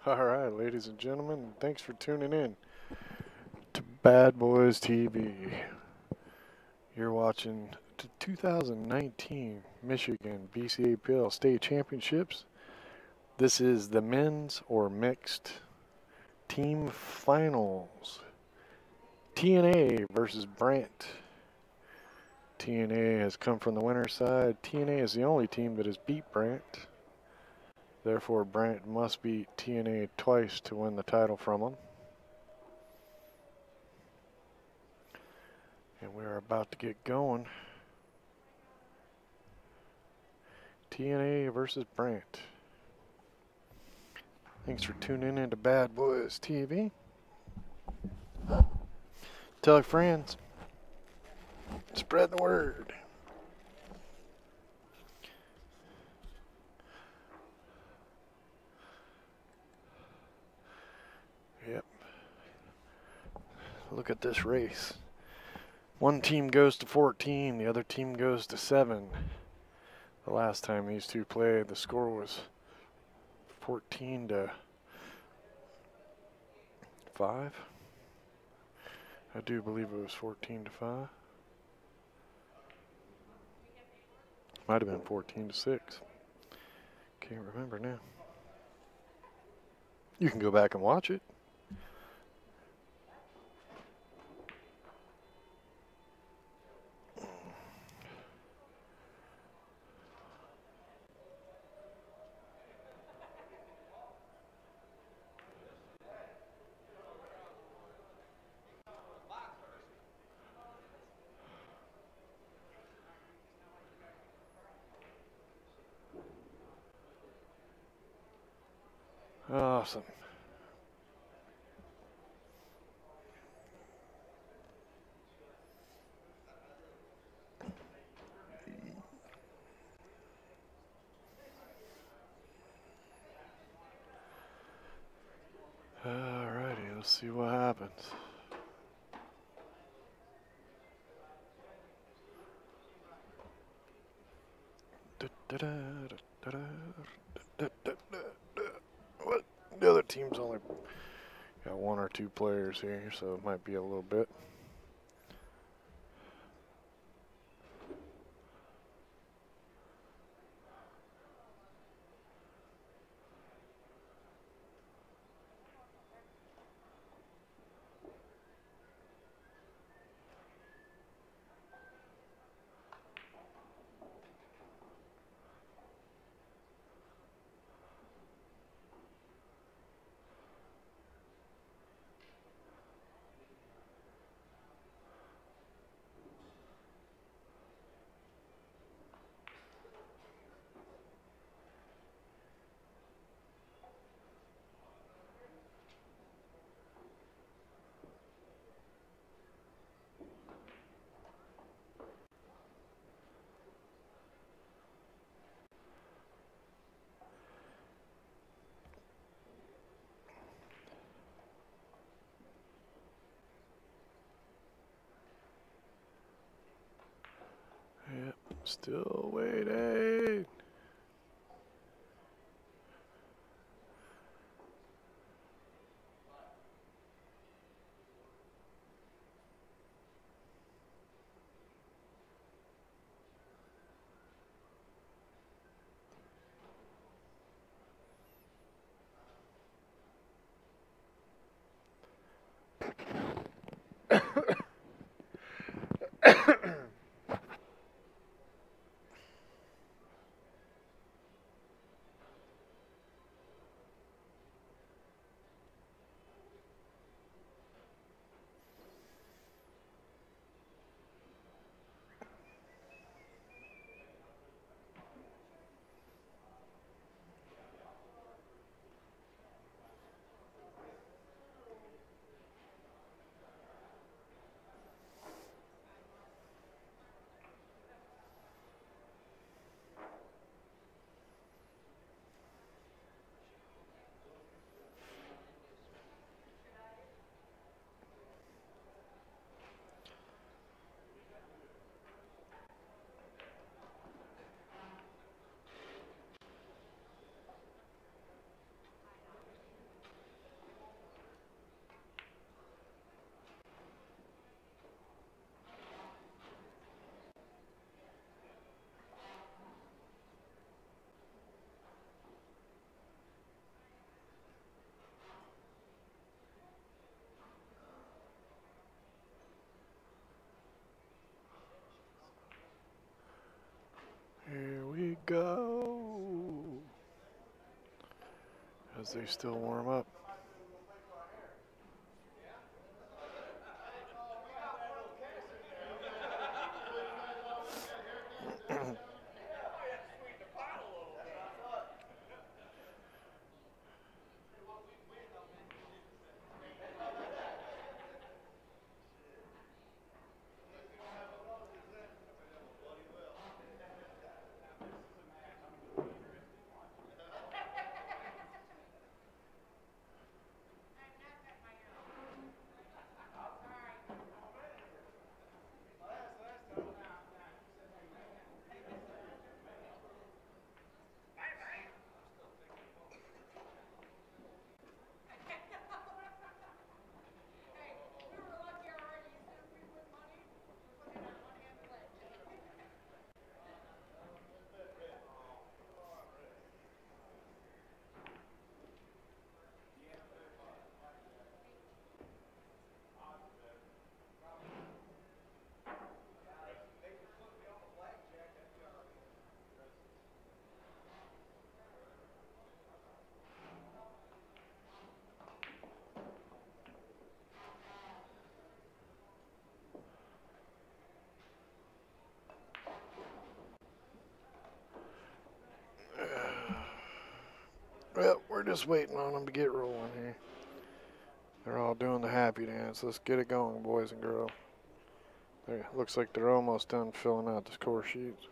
Alright, ladies and gentlemen, thanks for tuning in to Bad Boys TV. You're watching the 2019 Michigan BCAPL State Championships. This is the men's or mixed team finals. TNA versus Brant. TNA has come from the winner's side. TNA is the only team that has beat Brant. Therefore, Brant must beat TNA twice to win the title from them. And we're about to get going. TNA versus Brant. Thanks for tuning in to Bad Boys TV. Tell your friends. Spread the word. Yep. Look at this race. One team goes to 14, the other team goes to 7. The last time these two played, the score was 14 to 5. I do believe it was 14 to 5. Might have been 14 to 6. Can't remember now. You can go back and watch it. Awesome. Alrighty, let's see what happens. What? The other team's only got 1 or 2 players here, so it might be a little bit. Yep, still waiting. go. As they still warm up. Well, we're just waiting on them to get rolling here. They're all doing the happy dance. Let's get it going, boys and girls. There, looks like they're almost done filling out the score sheets.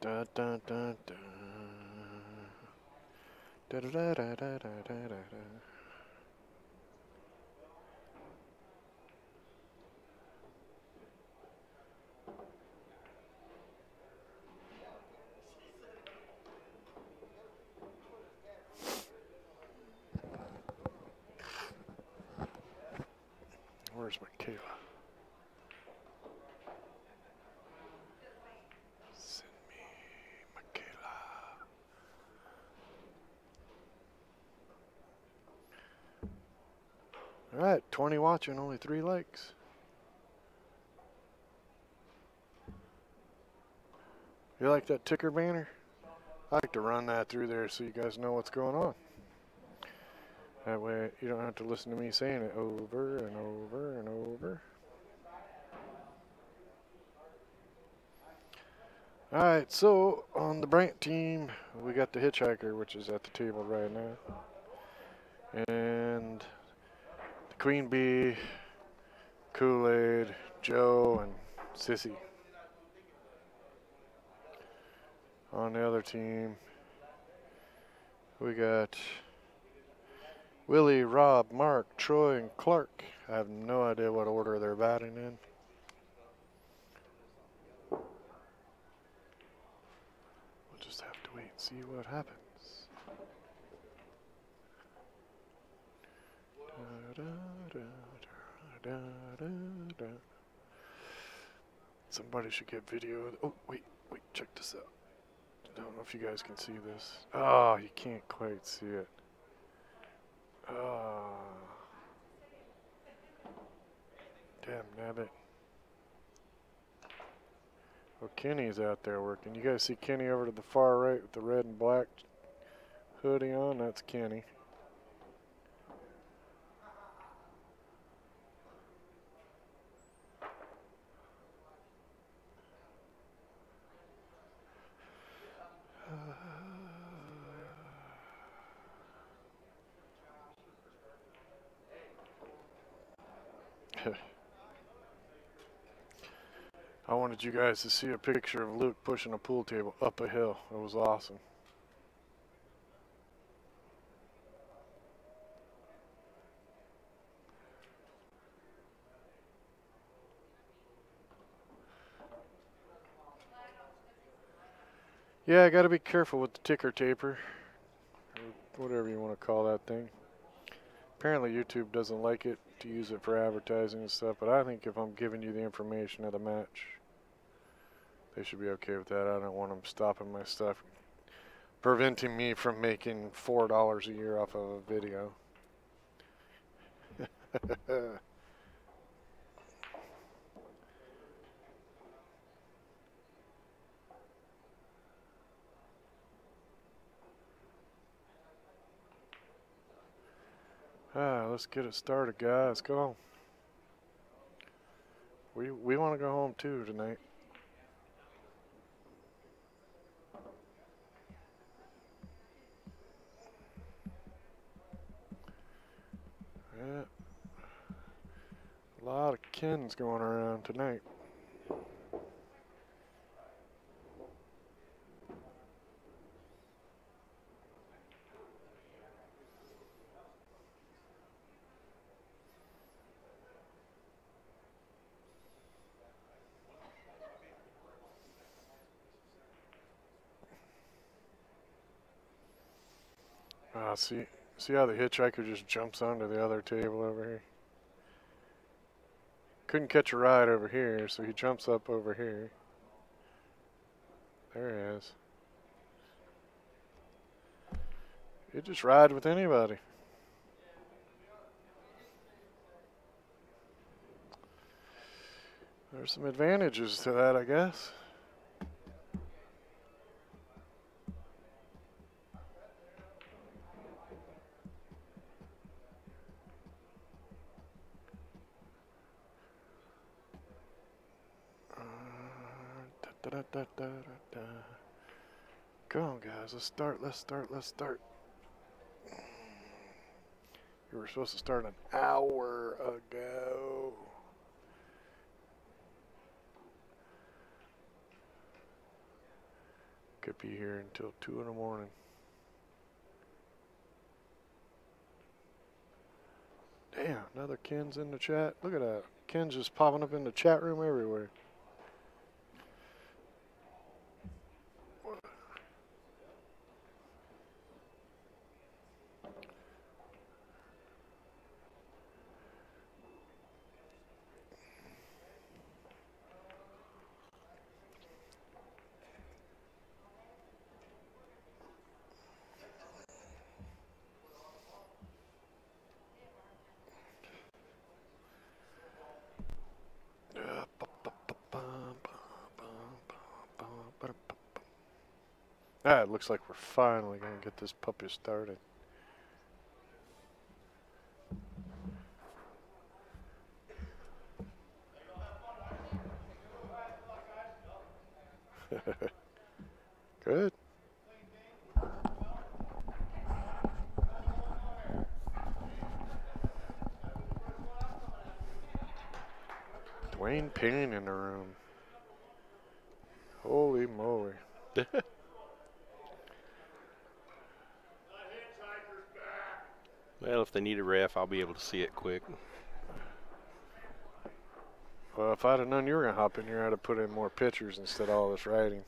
Da da da da. Da da da da da da da da. Where's Michaela? Send me Michaela. All right, 20 watching, only 3 likes. You like that ticker banner? I like to run that through there so you guys know what's going on. That way you don't have to listen to me saying it over and over and over. Alright, so on the Brant team, we got the hitchhiker, which is at the table right now. And the Queen Bee, Kool-Aid, Joe, and Sissy. On the other team, we got Willie, Rob, Mark, Troy, and Clark. I have no idea what order they're batting in. We'll just have to wait and see what happens. Da, da, da, da, da. Somebody should get video. Oh, wait, check this out. I don't know if you guys can see this. Oh, you can't quite see it. Damn nabbit. Well, Kenny's out there working. You guys see Kenny over to the far right with the red and black hoodie on? That's Kenny. I wanted you guys to see a picture of Luke pushing a pool table up a hill. It was awesome. Yeah, I gotta be careful with the ticker taper, or whatever you want to call that thing. Apparently YouTube doesn't like it to use it for advertising and stuff, but I think if I'm giving you the information of the match, they should be okay with that. I don't want them stopping my stuff, preventing me from making $4 a year off of a video. Let's get it started, guys. Come on. We want to go home too tonight. Yeah. A lot of Kens going around tonight. See how the hitchhiker just jumps onto the other table over here? Couldn't catch a ride over here, so he jumps up over here. There he is. He'd just ride with anybody. There's some advantages to that, I guess. Come on, guys. Let's start. You were supposed to start an hour ago. Could be here until 2 in the morning. Damn, another Ken's in the chat. Look at that. Ken's just popping up in the chat room everywhere. It looks like we're finally going to get this puppy started. Good. Dwayne Payne in the room. Holy moly. Well, if they need a ref, I'll be able to see it quick. Well, if I'd have known you were going to hop in here, I'd have put in more pictures instead of all this writing.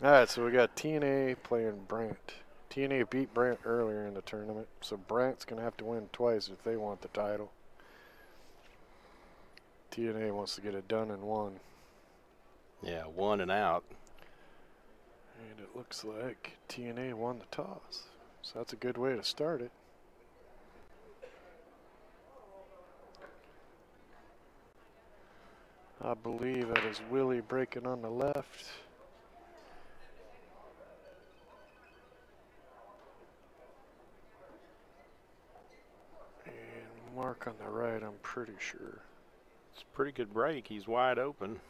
Alright, so we got TNA playing Brant. TNA beat Brant earlier in the tournament, so Brant's going to have to win twice if they want the title. TNA wants to get it done in one. Yeah, 1 and out. And it looks like TNA won the toss. So that's a good way to start it. I believe that is Willie breaking on the left. And Mark on the right, I'm pretty sure. It's a pretty good break. He's wide open.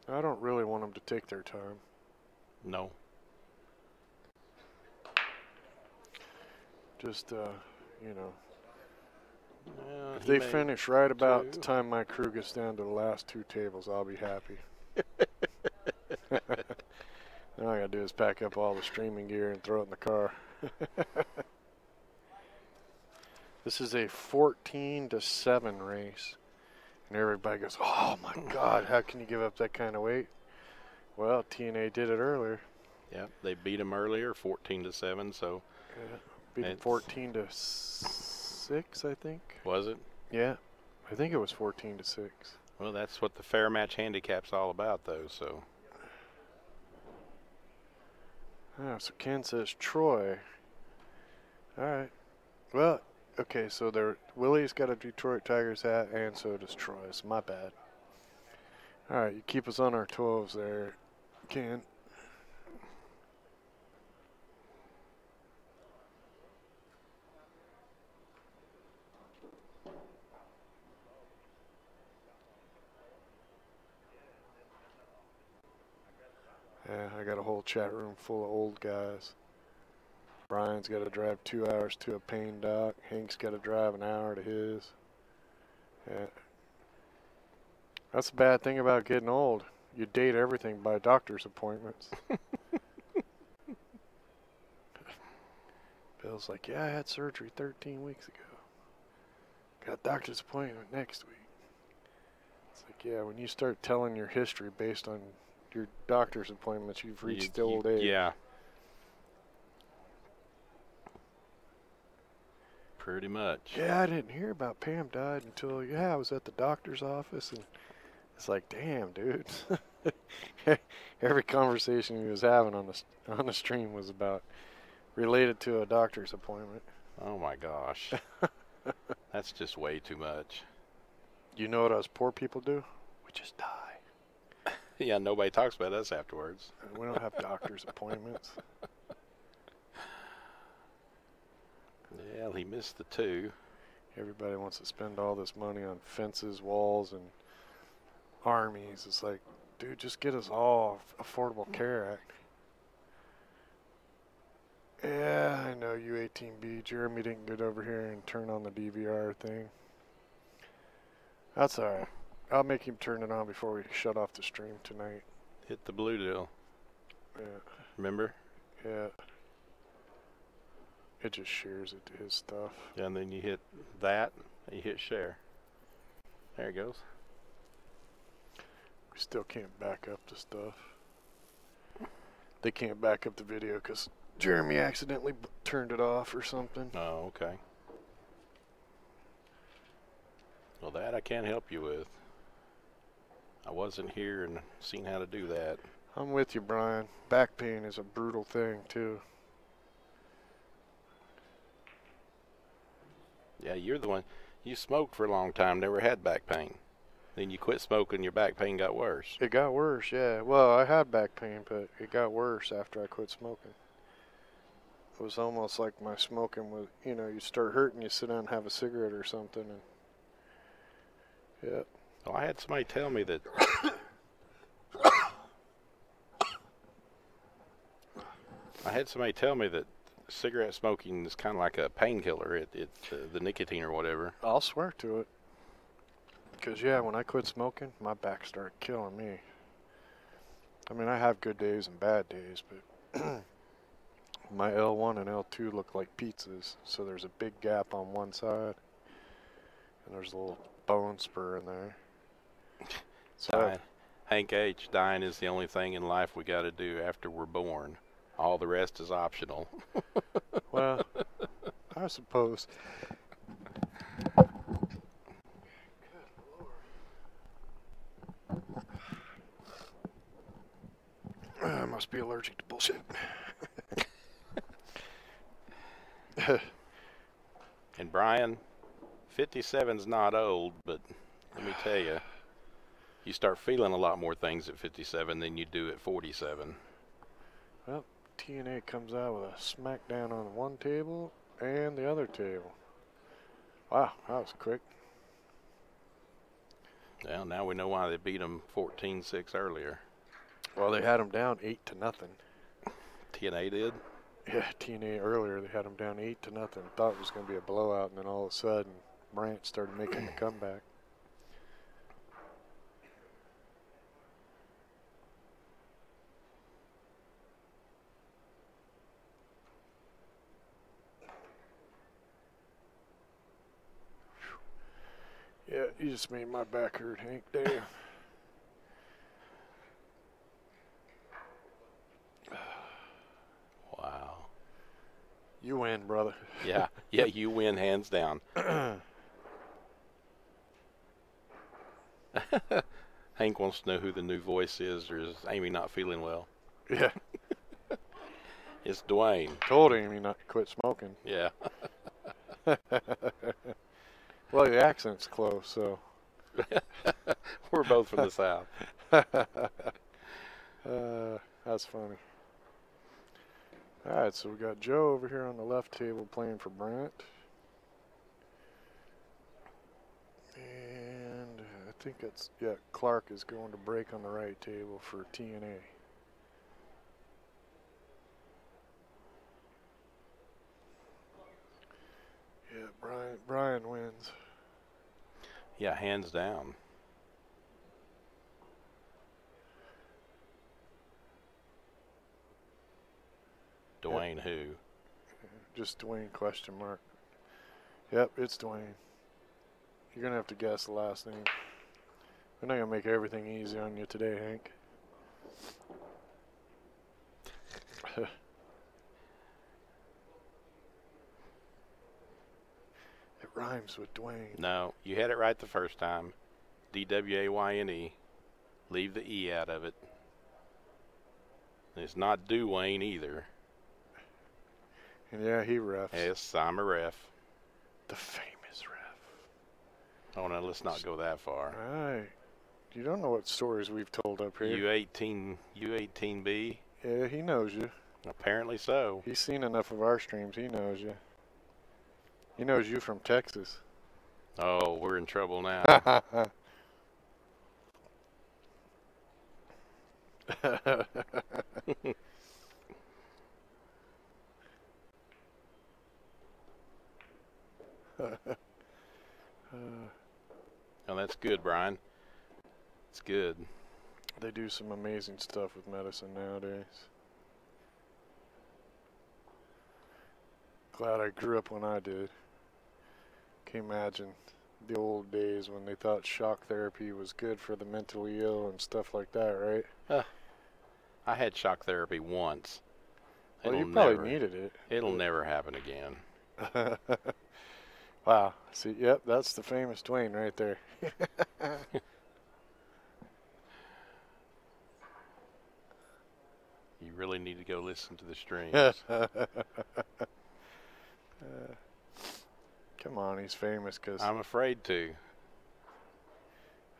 I don't really want them to take their time. No. Just, you know, if He they finish right about the two. time my crew gets down to the last 2 tables, I'll be happy. All I gotta do is pack up all the streaming gear and throw it in the car. This is a 14-7 race. And everybody goes, oh my God, how can you give up that kind of weight? Well, TNA did it earlier. Yeah, they beat him earlier, 14-7, so. Yeah, beat him 14-6, I think. Was it? Yeah, I think it was 14-6. Well, that's what the fair match handicap's all about, though. So. Oh, so Ken says Troy. All right. Well, okay, so Willie's got a Detroit Tigers hat, and so does Troy. So my bad. All right, you keep us on our toes there, Ken. Yeah, I got a whole chat room full of old guys. Brian's got to drive 2 hours to a pain doc. Hank's got to drive an hour to his. Yeah. That's the bad thing about getting old. You date everything by doctor's appointments. Bill's like, yeah, I had surgery 13 weeks ago. Got a doctor's appointment next week. It's like, yeah, when you start telling your history based on your doctor's appointments, you've reached the old age. Yeah. Pretty much. Yeah, I didn't hear about Pam died until, I was at the doctor's office, and it's like, damn, dude. Every conversation he was having on the stream was about related to a doctor's appointment. Oh my gosh. That's just way too much. You know what us poor people do? We just die. Yeah, nobody talks about us afterwards. We don't have doctor's appointments. Yeah, he missed the 2. Everybody wants to spend all this money on fences, walls, and armies. It's like, dude, just get us all Affordable Care Act. Yeah, I know U18B. Jeremy didn't get over here and turn on the DVR thing. That's alright. I'll make him turn it on before we shut off the stream tonight. Hit the blue deal. Yeah. Remember? Yeah. It just shares it to his stuff. Yeah, and then you hit that, and you hit share. There it goes. We still can't back up the stuff. They can't back up the video because Jeremy accidentally turned it off or something. Oh, okay. Well, that I can't help you with. I wasn't here and seen how to do that. I'm with you, Brian. Back pain is a brutal thing, too. Yeah, you're the one. You smoked for a long time, never had back pain. Then you quit smoking, your back pain got worse. It got worse, yeah. Well, I had back pain, but it got worse after I quit smoking. It was almost like my smoking was, you start hurting, you sit down and have a cigarette or something, and yeah. Well, I had somebody tell me that cigarette smoking is kind of like a painkiller. It's the nicotine or whatever. I'll swear to it. Because, yeah, when I quit smoking, my back started killing me. I mean, I have good days and bad days, but my L1 and L2 look like pizzas. So there's a big gap on one side, and there's a little bone spur in there. So Hank H., dying is the only thing in life we got to do after we're born. All the rest is optional. Well, I suppose. I must be allergic to bullshit. And Brian, 57's not old, but let me tell you, you start feeling a lot more things at 57 than you do at 47. Well, TNA comes out with a smackdown on one table and the other table. Wow, that was quick. Well, now we know why they beat them 14-6 earlier. Well, they had them down 8-0. TNA did? Yeah, TNA earlier, they had them down 8-0. Thought it was going to be a blowout, and then all of a sudden, Brant started making a comeback. Yeah, you just made my back hurt, Hank. Damn. Wow. You win, brother. Yeah, you win hands down. Hank wants to know who the new voice is, or is Amy not feeling well? Yeah. It's Dwayne. Told Amy not to quit smoking. Yeah. Well, the accent's close, so. We're both from the South. That's funny. All right, so we got Joe over here on the left table playing for Brant. And I think it's, yeah, Clark is going to break on the right table for TNA. Yeah, Brian wins. Yeah, hands down. Dwayne who? Just Dwayne question mark. Yep, it's Dwayne. You're going to have to guess the last name. We're not going to make everything easy on you today, Hank. It rhymes with Dwayne. No, you had it right the first time. D-W-A-Y-N-E. Leave the E out of it. And it's not Dwayne either. And yeah, he refs. Yes, I'm a ref. The famous ref. Oh, no, let's not go that far. Right. You don't know what stories we've told up here. U18B? Yeah, he knows you. Apparently so. He's seen enough of our streams. He knows you. He knows you from Texas. Oh, we're in trouble now. Oh, that's good, Brian. It's good. They do some amazing stuff with medicine nowadays. Glad I grew up when I did. Can you imagine the old days when they thought shock therapy was good for the mentally ill and stuff like that, right? I had shock therapy once. Well, you probably needed it. It'll never happen again. Wow. See, yep, that's the famous Dwayne right there. You really need to go listen to the streams. Come on, he's famous because I'm afraid to.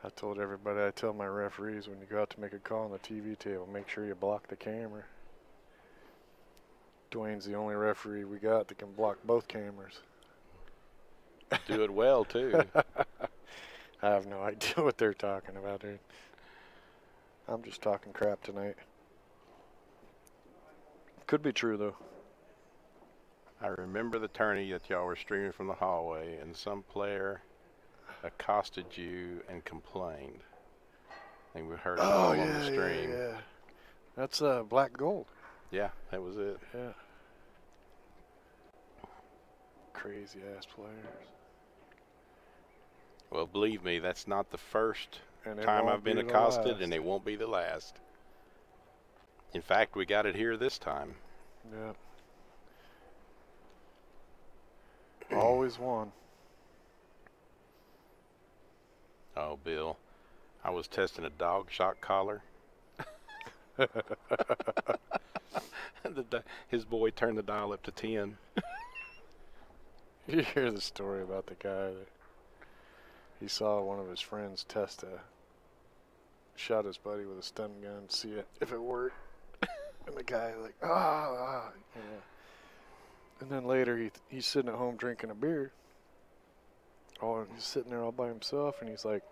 I told everybody, I tell my referees when you go out to make a call on the TV table, make sure you block the camera. Dwayne's the only referee we got that can block both cameras. Do it well, too. I have no idea what they're talking about, dude. I'm just talking crap tonight. Could be true, though. I remember the tourney that y'all were streaming from the hallway, and some player accosted you and complained. I think we heard it all on the stream. Yeah. That's Black Gold. Yeah, that was it. Yeah. Crazy ass players. Well, believe me, that's not the first And time I've been accosted, and it won't be the last. In fact, we got it here this time. Yeah. Always won. Oh, Bill, I was testing a dog shock collar. His boy turned the dial up to 10. You hear the story about the guy that he saw one of his friends test shot his buddy with a stun gun to see if it worked. And the guy like, yeah. And then later he's sitting at home drinking a beer. Oh, and he's sitting there all by himself, and he's like,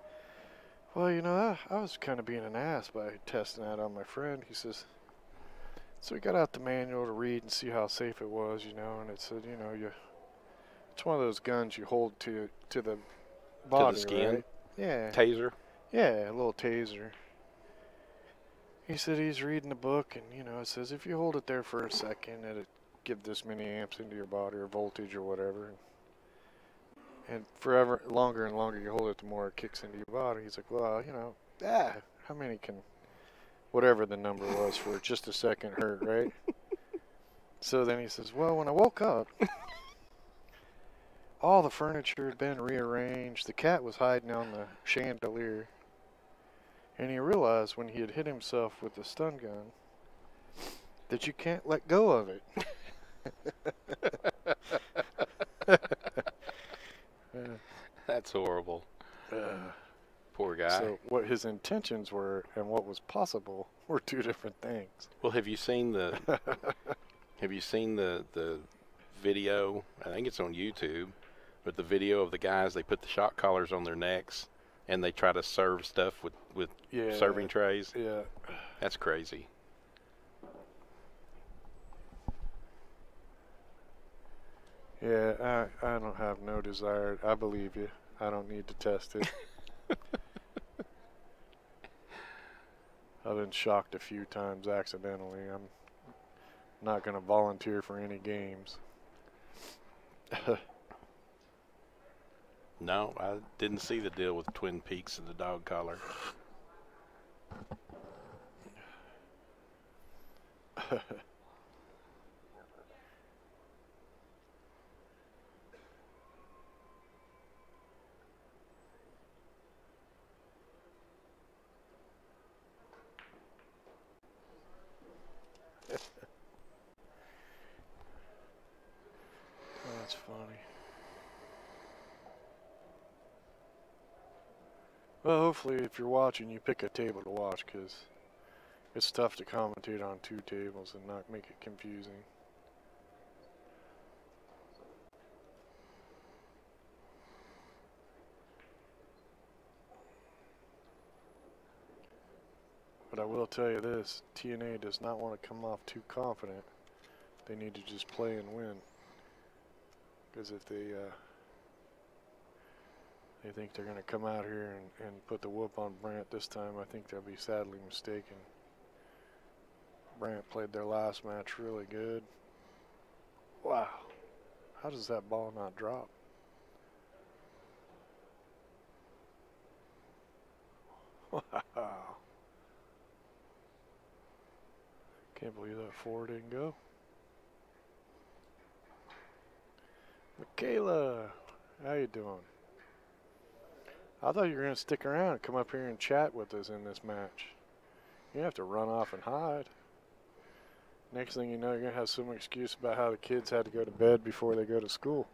well, you know, I was kind of being an ass by testing that on my friend. He says, so we got out the manual to read and see how safe it was, you know, and it said, you know, it's one of those guns you hold to the body, to the skin? right? Yeah. Taser? Yeah, a little taser. He said he's reading the book, and, you know, it says if you hold it there for a second, it'll give this many amps into your body or voltage or whatever. And forever, longer and longer you hold it, the more it kicks into your body. He's like, well, you know, how many can, whatever the number was for just a second hurt, right? So then he says, well, when I woke up, all the furniture had been rearranged. The cat was hiding on the chandelier. And he realized when he had hit himself with the stun gun that you can't let go of it. That's horrible. Poor guy. So what his intentions were and what was possible were two different things. Well, have you seen the video? I think it's on YouTube, but the video of the guys, they put the shock collars on their necks and they try to serve stuff with serving trays. Yeah. That's crazy. Yeah, I don't have no desire. I believe you. I don't need to test it. I've been shocked a few times accidentally. I'm not going to volunteer for any games. No, I didn't see the deal with Twin Peaks and the dog collar. That's funny. Well, hopefully if you're watching, you pick a table to watch, because it's tough to commentate on two tables and not make it confusing. But I will tell you this, TNA does not want to come off too confident. They need to just play and win. Because if they think they're going to come out here and put the whoop on Brant this time, I think they'll be sadly mistaken. Brant played their last match really good. Wow. How does that ball not drop? Wow. Can't believe that four didn't go. Michaela, how you doing? I thought you were going to stick around and come up here and chat with us in this match. You have to run off and hide. Next thing you know, you're going to have some excuse about how the kids had to go to bed before they go to school.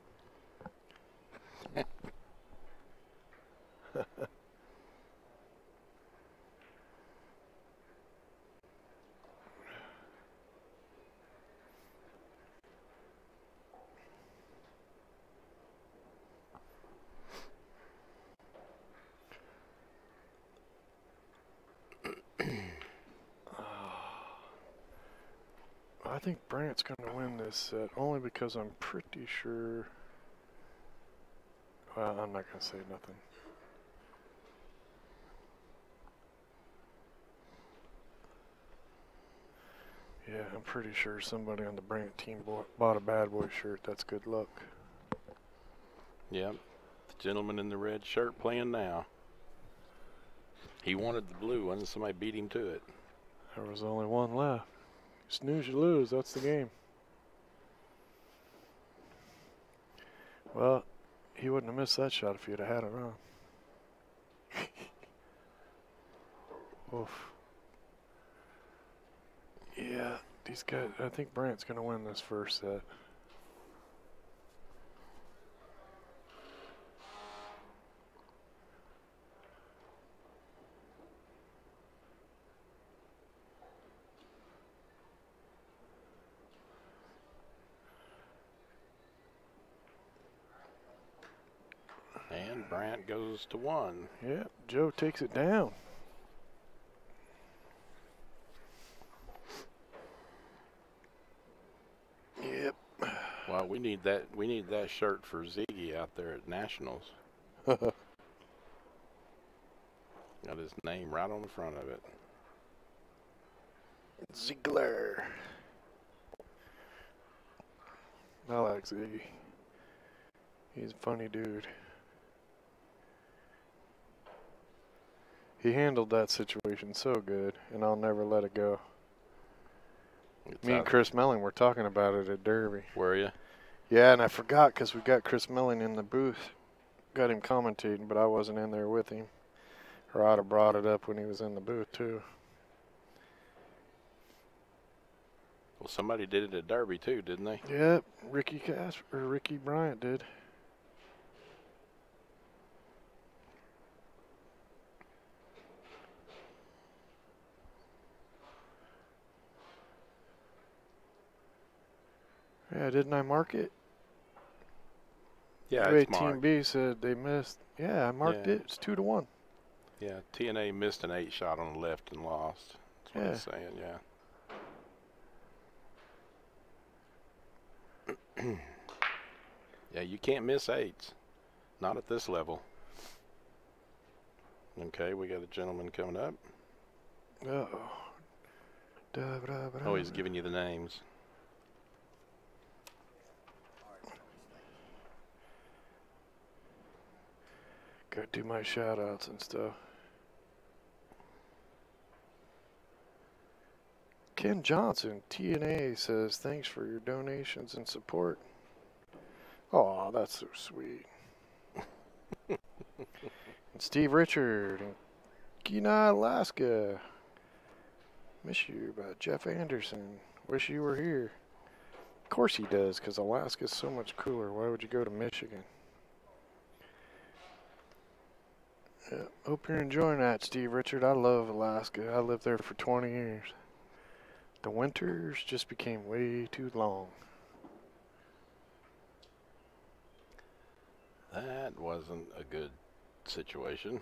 I think Brant's going to win this set only because I'm pretty sure. Well, I'm not going to say nothing. Yeah, I'm pretty sure somebody on the Brant team bought a Bad Boy shirt. That's good luck. Yep. The gentleman in the red shirt playing now. He wanted the blue one, and somebody beat him to it. There was only one left. Snooze, you lose. That's the game. Well, he wouldn't have missed that shot if he'd have had it on. Oof. Yeah, these guys, I think Brant's going to win this first set. And Brant goes to one. Yep, Joe takes it down. Yep. Well, we need that shirt for Ziggy out there at Nationals. Got his name right on the front of it. Ziggler. I like Ziggy. He's a funny dude. He handled that situation so good, and I'll never let it go. Me and Chris Melling were talking about it at Derby. Were you? Yeah, and I forgot because we got Chris Melling in the booth. Got him commentating, but I wasn't in there with him. Or I'd have brought it up when he was in the booth too. Well, somebody did it at Derby too, didn't they? Yep, Ricky Bryant did. Yeah, didn't I mark it? Yeah, Ray it's Team marked. B said they missed. Yeah, I marked Yeah. it. It's 2-1. Yeah, TNA missed an 8 shot on the left and lost. That's what it's saying, yeah. Yeah, you can't miss 8s. Not at this level. Okay, we got a gentleman coming up. Uh-oh. Oh, he's giving you the names. Gotta do my shout outs and stuff. Ken Johnson, TNA, says thanks for your donations and support. Oh, that's so sweet. And Steve Richard in Kenai, Alaska. Miss you by Jeff Anderson. Wish you were here. Of course he does, because Alaska's so much cooler. Why would you go to Michigan? Yeah, hope you're enjoying that, Steve Richard. I love Alaska. I lived there for 20 years. The winters just became way too long. That wasn't a good situation.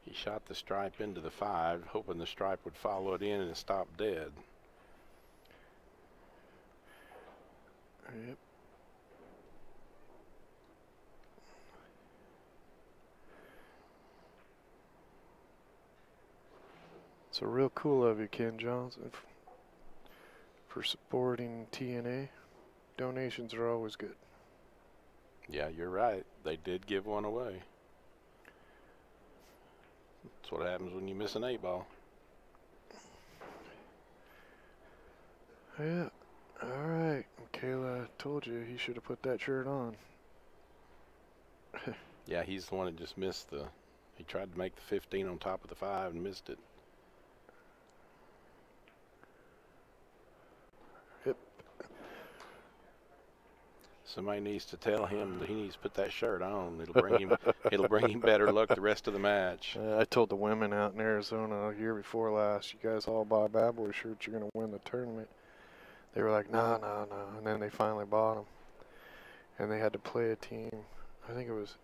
He shot the stripe into the 5, hoping the stripe would follow it in and stop dead. Yep. So real cool of you, Ken Johnson, for supporting TNA. Donations are always good. Yeah, you're right. They did give one away. That's what happens when you miss an 8-ball. Yeah. All right. Kayla told you he should have put that shirt on. Yeah, he's the one that just missed the... He tried to make the 15 on top of the 5 and missed it. Yep. Somebody needs to tell him that he needs to put that shirt on. It'll bring him better luck the rest of the match. I told the women out in Arizona a year before last, you guys all buy BadBoys shirts, you're going to win the tournament. They were like, no. And then they finally bought them. And they had to play a team. I think it was,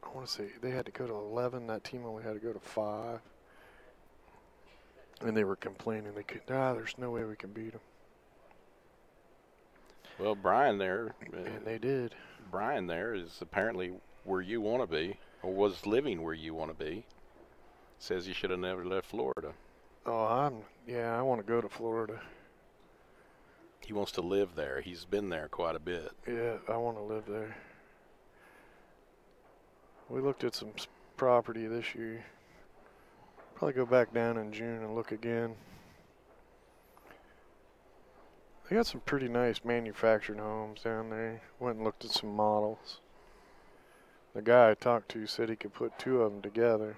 I want to say, they had to go to 11. That team only had to go to 5. And they were complaining. They could, there's no way we can beat them. Well, Brian there... And they did. Brian there is apparently where you want to be, or was living where you want to be. Says you should have never left Florida. Oh, I want to go to Florida. He wants to live there. He's been there quite a bit. Yeah, I want to live there. We looked at some property this year. Probably go back down in June and look again. They got some pretty nice manufactured homes down there. Went and looked at some models. The guy I talked to said he could put 2 of them together.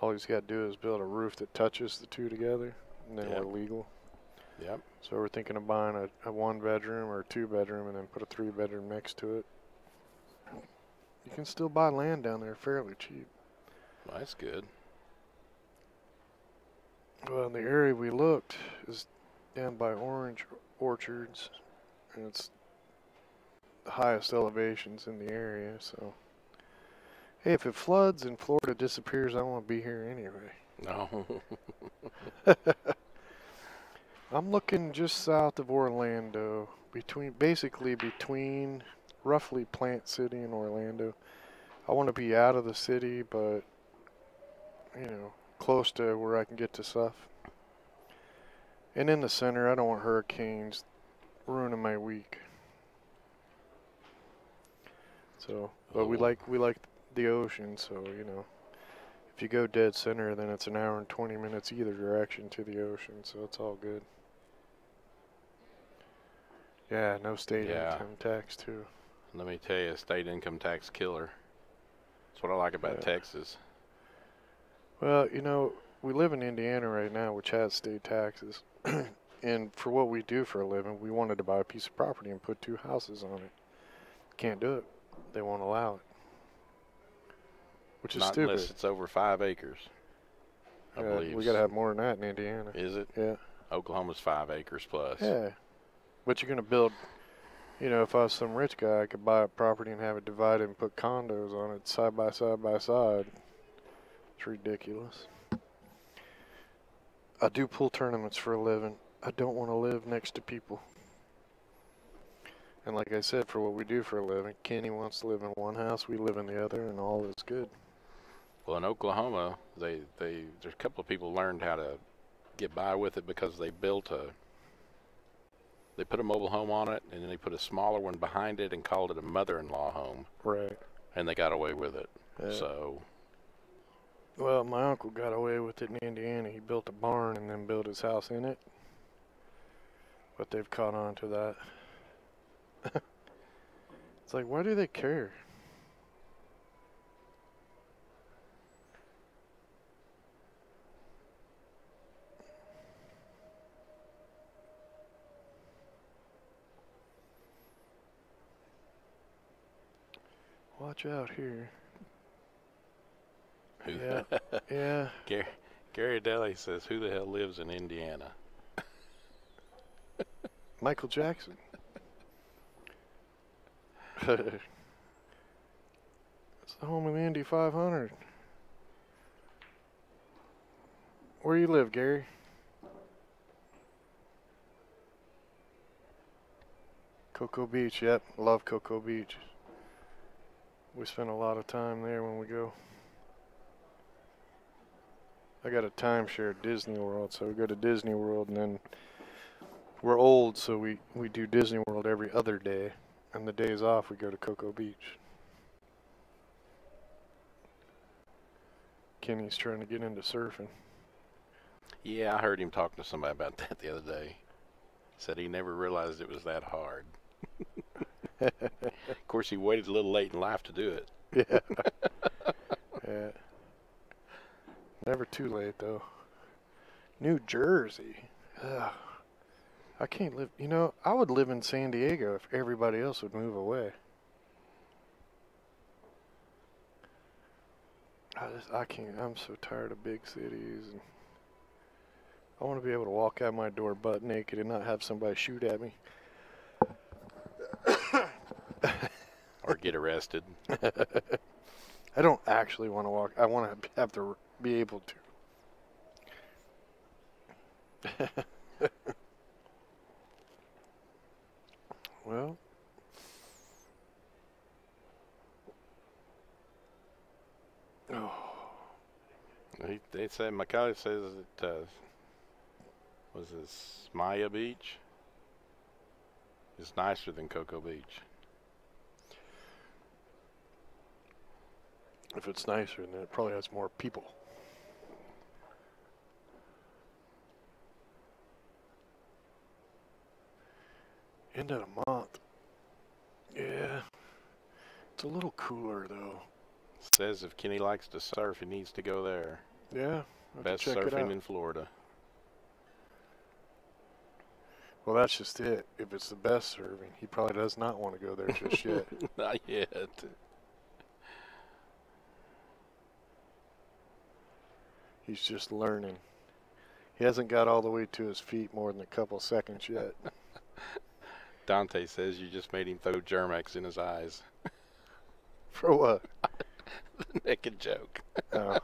All he's got to do is build a roof that touches the 2 together, and then we're legal. Yep. So we're thinking of buying a 1-bedroom or a 2-bedroom and then put a 3-bedroom next to it. You can still buy land down there fairly cheap. Well, that's good. Well, in the area we looked is down by orange orchards, and it's the highest elevations in the area. So, hey, if it floods and Florida disappears, I won't be here anyway. No. I'm looking just south of Orlando, basically between roughly Plant City and Orlando. I want to be out of the city, but close to where I can get to stuff. And in the center, I don't want hurricanes ruining my week. So, but we like the ocean, so if you go dead center, then it's an hour and 20 minutes either direction to the ocean, so it's all good. Yeah, no state income tax too. Let me tell you, state income tax killer. That's what I like about Yeah. Texas. Well, you know, we live in Indiana right now, which has state taxes. And for what we do for a living, we wanted to buy a piece of property and put 2 houses on it. Can't do it. They won't allow it. Which is Not stupid. unless it's over 5 acres, I believe. We got to have more than that in Indiana. Is it? Yeah. Oklahoma's 5 acres plus. Yeah. But you're going to build, you know, if I was some rich guy, I could buy a property and have it divided and put condos on it side by side by side. It's ridiculous. I do pool tournaments for a living. I don't want to live next to people. And like I said, for what we do for a living, Kenny wants to live in one house, we live in the other, and all is good. Well, in Oklahoma, there's a couple of people learned how to get by with it because they put a mobile home on it, and then they put a smaller one behind it and called it a mother-in-law home. Right. And they got away with it. Yeah. So. Well, my uncle got away with it in Indiana. He built a barn and then built his house in it. But they've caught on to that. It's like, why do they care? Watch out here. Yeah. Yeah. Gary Daly says, who the hell lives in Indiana? Michael Jackson. It's the home of the Indy 500. Where you live, Gary? Cocoa Beach, yep. Love Cocoa Beach. We spend a lot of time there when we go. I got a timeshare at Disney World, so we go to Disney World, and then we're old, so we do Disney World every other day, and the days off we go to Cocoa Beach. Kenny's trying to get into surfing. Yeah, I heard him talking to somebody about that the other day. Said he never realized it was that hard. Of course, he waited a little late in life to do it. Yeah. Yeah. Never too late, though. New Jersey. Ugh. I can't live. You know, I would live in San Diego if everybody else would move away. I can't. I'm so tired of big cities. And I want to be able to walk out my door butt naked and not have somebody shoot at me. Or get arrested. I don't actually want to walk. I want to have to be able to. Well. Oh. They say, Macaulay says that, was this Maya Beach? Is nicer than Cocoa Beach. If it's nicer, then it probably has more people. End of the month. Yeah. It's a little cooler, though. Says if Kenny likes to surf, he needs to go there. Yeah. Best surfing in Florida. Well, that's just it. If it's the best surfing, he probably does not want to go there just yet. Not yet. He's just learning. He hasn't got all the way to his feet more than a couple seconds yet. Dante says you just made him throw Germex in his eyes. For what? The naked joke. Oh.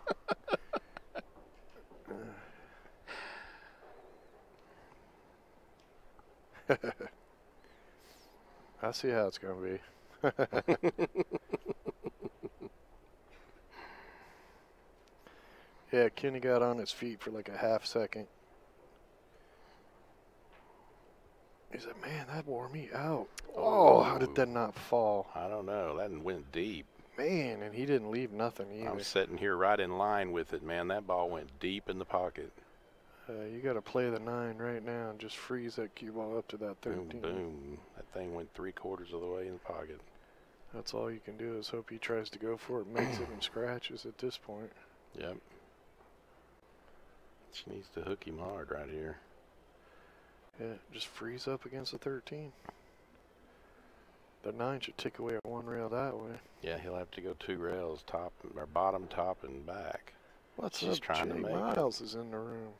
I see how it's going to be. Yeah, Kenny got on his feet for like a half second. He said, man, that wore me out. Oh, how did that not fall? I don't know. That went deep. Man, and he didn't leave nothing either. I'm sitting here right in line with it, man. That ball went deep in the pocket. You got to play the 9 right now and just freeze that cue ball up to that 13. Boom, boom. That thing went 3/4 of the way in the pocket. That's all you can do is hope he tries to go for it, makes it, and scratches at this point. Yep. She needs to hook him hard right here. Yeah, just freeze up against the 13. The 9 should take away at one rail that way. Yeah, he'll have to go 2 rails, top or bottom, top, and back. What's She's up, trying to Jay make Miles is in the room.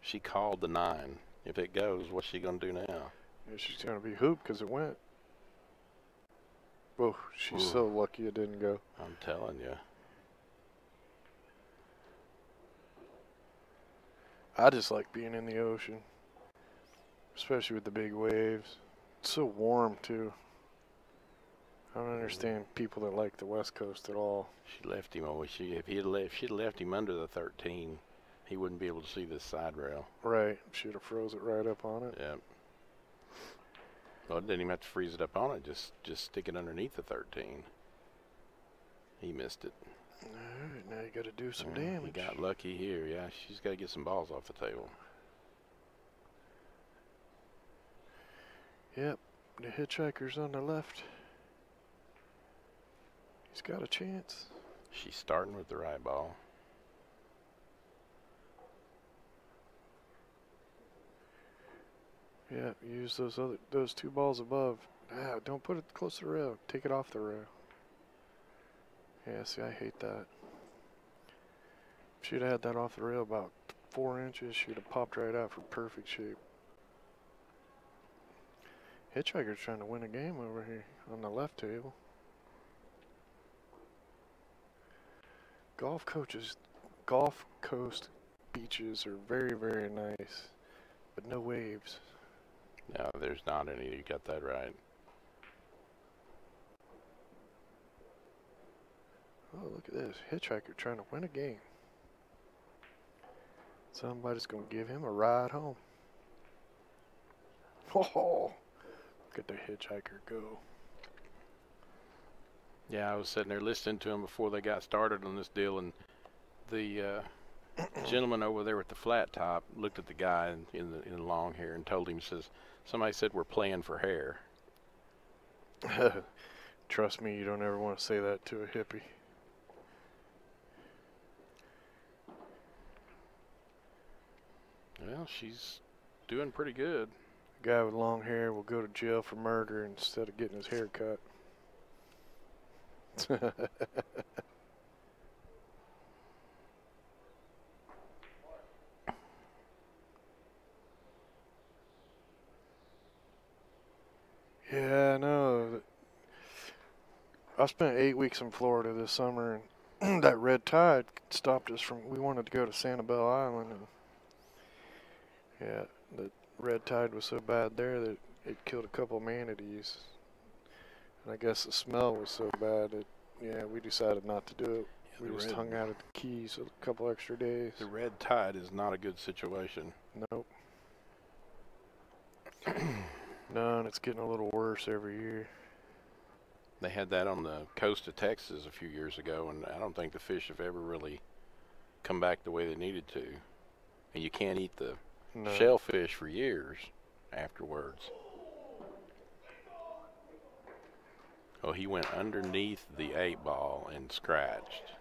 She called the 9. If it goes, what's she gonna do now? Yeah, she's gonna be hooped because it went. Oh, she's Ooh. so lucky it didn't go. I'm telling you. I just like being in the ocean, especially with the big waves. It's so warm too. I don't understand people that like the West Coast at all. She left him over. If she'd left him under the 13, he wouldn't be able to see this side rail. Right, she'd have froze it right up on it. Yep. Well, it didn't even have to freeze it up on it. Just stick it underneath the 13. He missed it. All right, now you got to do some He damage. got lucky here. Yeah, she's got to get some balls off the table. Yep, the hitchhiker's on the left. He's got a chance. She's starting with the right ball. Yeah, use those 2 balls above. Ah, don't put it close to the rail. Take it off the rail. Yeah, see, I hate that. If she'd had that off the rail about 4 inches, she'd have popped right out for perfect shape. Hitchhiker's trying to win a game over here on the left table. Gulf Coast beaches are very, very nice, but no waves. No, there's not any. You got that right. Oh, look at this. Hitchhiker trying to win a game. Somebody's going to give him a ride home. Oh, look at the hitchhiker go. Yeah, I was sitting there listening to him before they got started on this deal, and the gentleman over there with the flat top looked at the guy in the long hair and told him, says, somebody said we're playing for hair. Trust me, you don't ever want to say that to a hippie. Well, she's doing pretty good. A guy with long hair will go to jail for murder instead of getting his hair cut. Yeah, I know. I spent 8 weeks in Florida this summer, and that red tide stopped us from. We wanted to go to Sanibel Island, and yeah, the red tide was so bad there that it killed a couple manatees. And I guess the smell was so bad that, yeah, we decided not to do it. Yeah, We just hung out at the Keys a couple extra days. The red tide is not a good situation. Nope. No, and it's getting a little worse every year. They had that on the coast of Texas a few years ago, and I don't think the fish have ever really come back the way they needed to. And you can't eat the shellfish for years afterwards. Oh, he went underneath the 8 ball and scratched.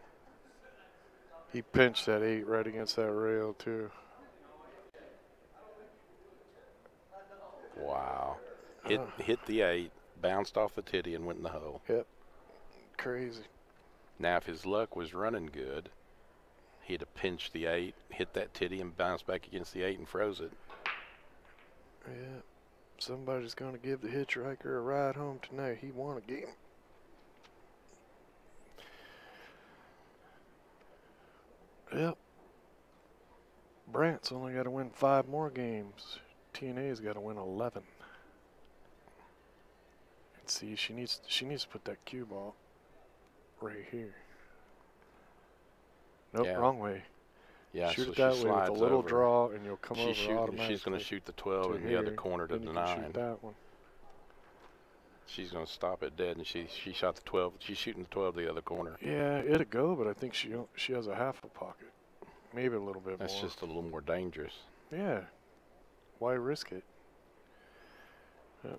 He pinched that 8 right against that rail, too. Wow. Hit the 8, bounced off the titty, and went in the hole. Yep. Crazy. Now, if his luck was running good, he'd have pinched the 8, hit that titty, and bounced back against the 8 and froze it. Yeah. Somebody's going to give the hitchhiker a ride home tonight. He won a game. Yep. Brant's only got to win 5 more games. TNA's got to win 11. And see, she needs to put that cue ball right here. Nope, Yeah. Wrong way. Yeah, Shoot so it that she way with a slides little over. draw, and you'll come over automatically. She's going to shoot the 12 to in the other here, corner to then the you can 9. shoot that one. She's going to stop it dead, and she shot the 12. She's shooting the 12 the other corner. Yeah, it'll go, but I think she has a half a pocket, maybe a little bit That's more. just a little more dangerous. Yeah, why risk it?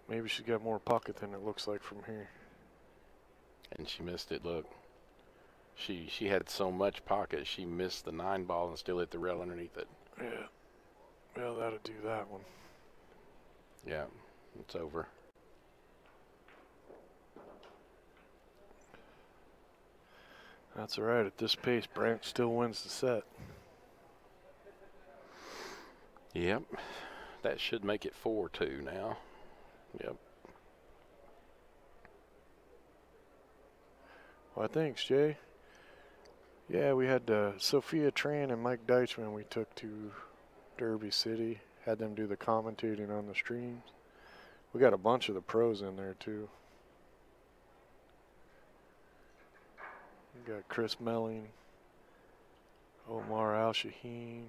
Maybe she's got more pocket than it looks like from here. and she missed it. Look, she had so much pocket, she missed the 9 ball and still hit the rail underneath it. Yeah. Well, that'll do that one. Yeah, it's over. That's all right. At this pace, Brant still wins the set. Yep. That should make it 4-2 now. Yep. Well, thanks, Jay. Yeah, we had Sophia Tran and Mike Deichman we took to Derby City. Had them do the commentating on the streams. We got a bunch of the pros in there, too. We got Chris Melling, Omar Al-Shaheen,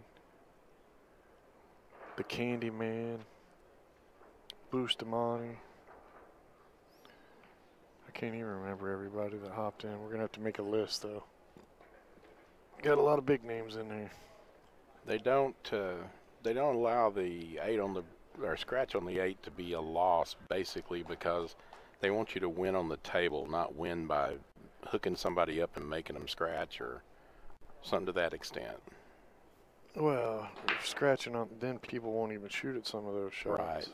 the Candyman, Bustamante. I can't even remember everybody that hopped in. We're going to have to make a list, though. Got a lot of big names in there. They don't allow the 8 on the, or scratch on the 8 to be a loss, basically because they want you to win on the table, not win by hooking somebody up and making them scratch or something to that extent. Well, if scratching on, then people won't even shoot at some of those shots. Right.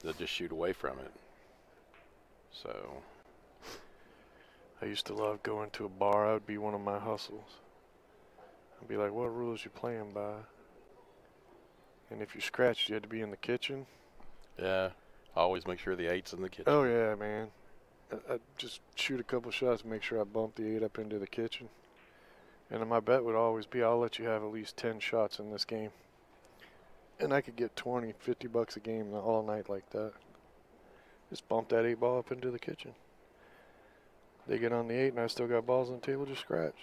They'll just shoot away from it. So I used to love going to a bar. That would be one of my hustles. I'd be like, what rules you playing by? And if you scratched, you had to be in the kitchen. yeah, always make sure the 8's in the kitchen. Oh, yeah, man. I'd just shoot a couple shots and make sure I bump the 8 up into the kitchen. And then my bet would always be, I'll let you have at least 10 shots in this game. And I could get 20, 50 bucks a game all night like that. Just bump that 8 ball up into the kitchen. They get on the 8 and I still got balls on the table, just scratch.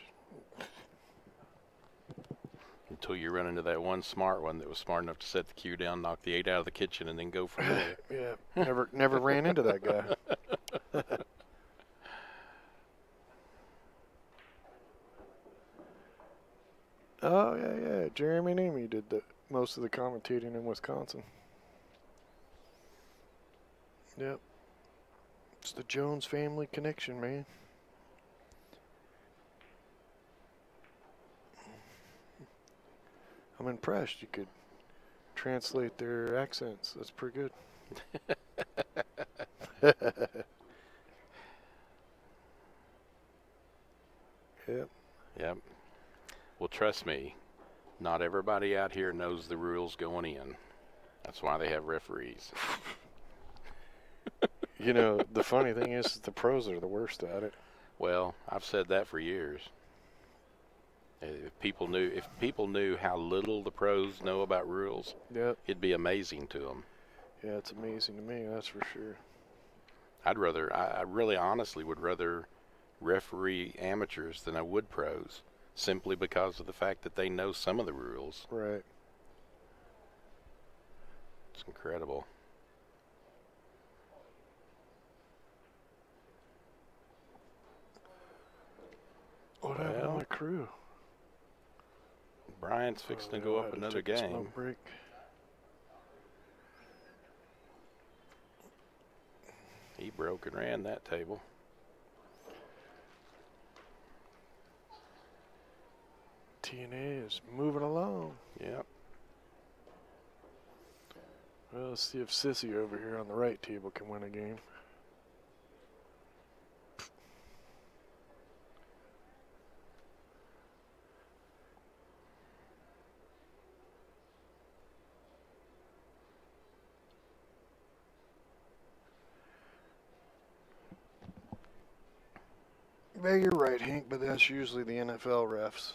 Until you run into that one smart one that was smart enough to set the cue down, knock the 8 out of the kitchen, and then go from there. Yeah, never ran into that guy. Oh, yeah. Jeremy and Amy did most of the commentating in Wisconsin. Yep. It's the Jones family connection, man. I'm impressed. You could translate their accents. That's pretty good. Yep. Yep. Well, trust me, not everybody out here knows the rules going in. That's why they have referees. You know, the funny thing is the pros are the worst at it. Well, I've said that for years. If people knew how little the pros know about rules, Yep. it'd be amazing to them. Yeah, it's amazing to me, that's for sure. I really honestly would rather referee amateurs than I would pros, simply because of the fact that they know some of the rules. Right. It's incredible. What happened to my crew? Bryant's fixing to go up another game. Smoke break. He broke and ran that table. TNA is moving along. Yep. Well, let's see if Sissy over here on the right table can win a game. Yeah, you're right, Hank, but that's usually the NFL refs.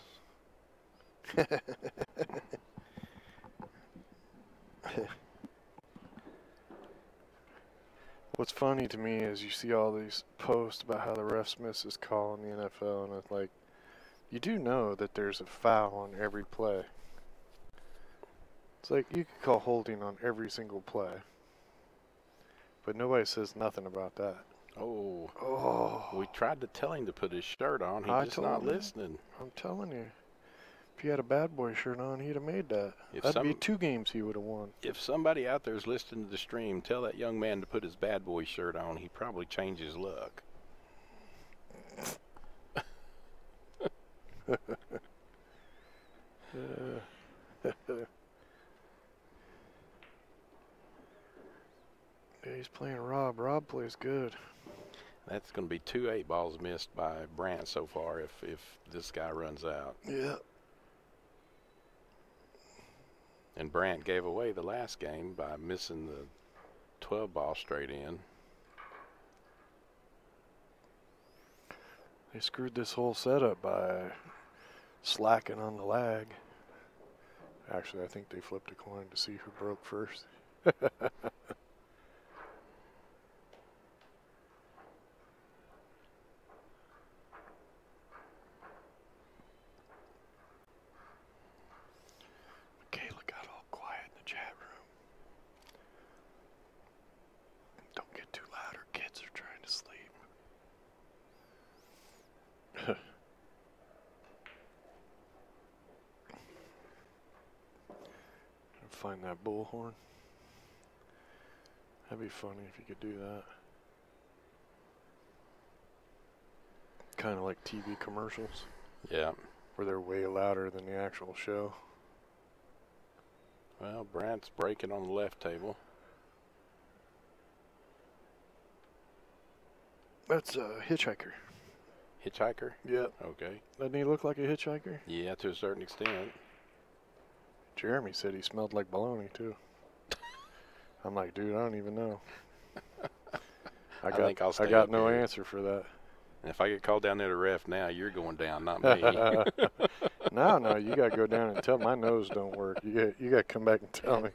What's funny to me is you see all these posts about how the refs miss his call in the NFL, and it's like, you do know that there's a foul on every play. It's like you could call holding on every single play, but nobody says nothing about that. Oh, we tried to tell him to put his shirt on. He's just not listening. I'm telling you. If he had a bad boy shirt on, he'd have made that. That'd be 2 games he would have won. If somebody out there is listening to the stream, tell that young man to put his bad boy shirt on. He'd probably change his luck. Yeah, he's playing Rob. Rob plays good. That's going to be 2 8-balls missed by Brant so far if this guy runs out. Yeah. And Brant gave away the last game by missing the 12-ball straight in. They screwed this whole setup by slacking on the lag. Actually, I think they flipped a coin to see who broke first. Kayla got all quiet in the chat room. Don't get too loud, or kids are trying to sleep. Find that bullhorn. That'd be funny if you could do that. Kind of like TV commercials. Yeah. Where they're way louder than the actual show. Well, Brant's breaking on the left table. That's a hitchhiker. Hitchhiker? Yep. Okay. Doesn't he look like a hitchhiker? Yeah, to a certain extent. Jeremy said he smelled like bologna too. I'm like, dude, I don't even know. I got no answer for that. And if I get called down there to ref now, you're going down, not me. No, you gotta go down and tell my nose don't work. You gotta come back and tell me.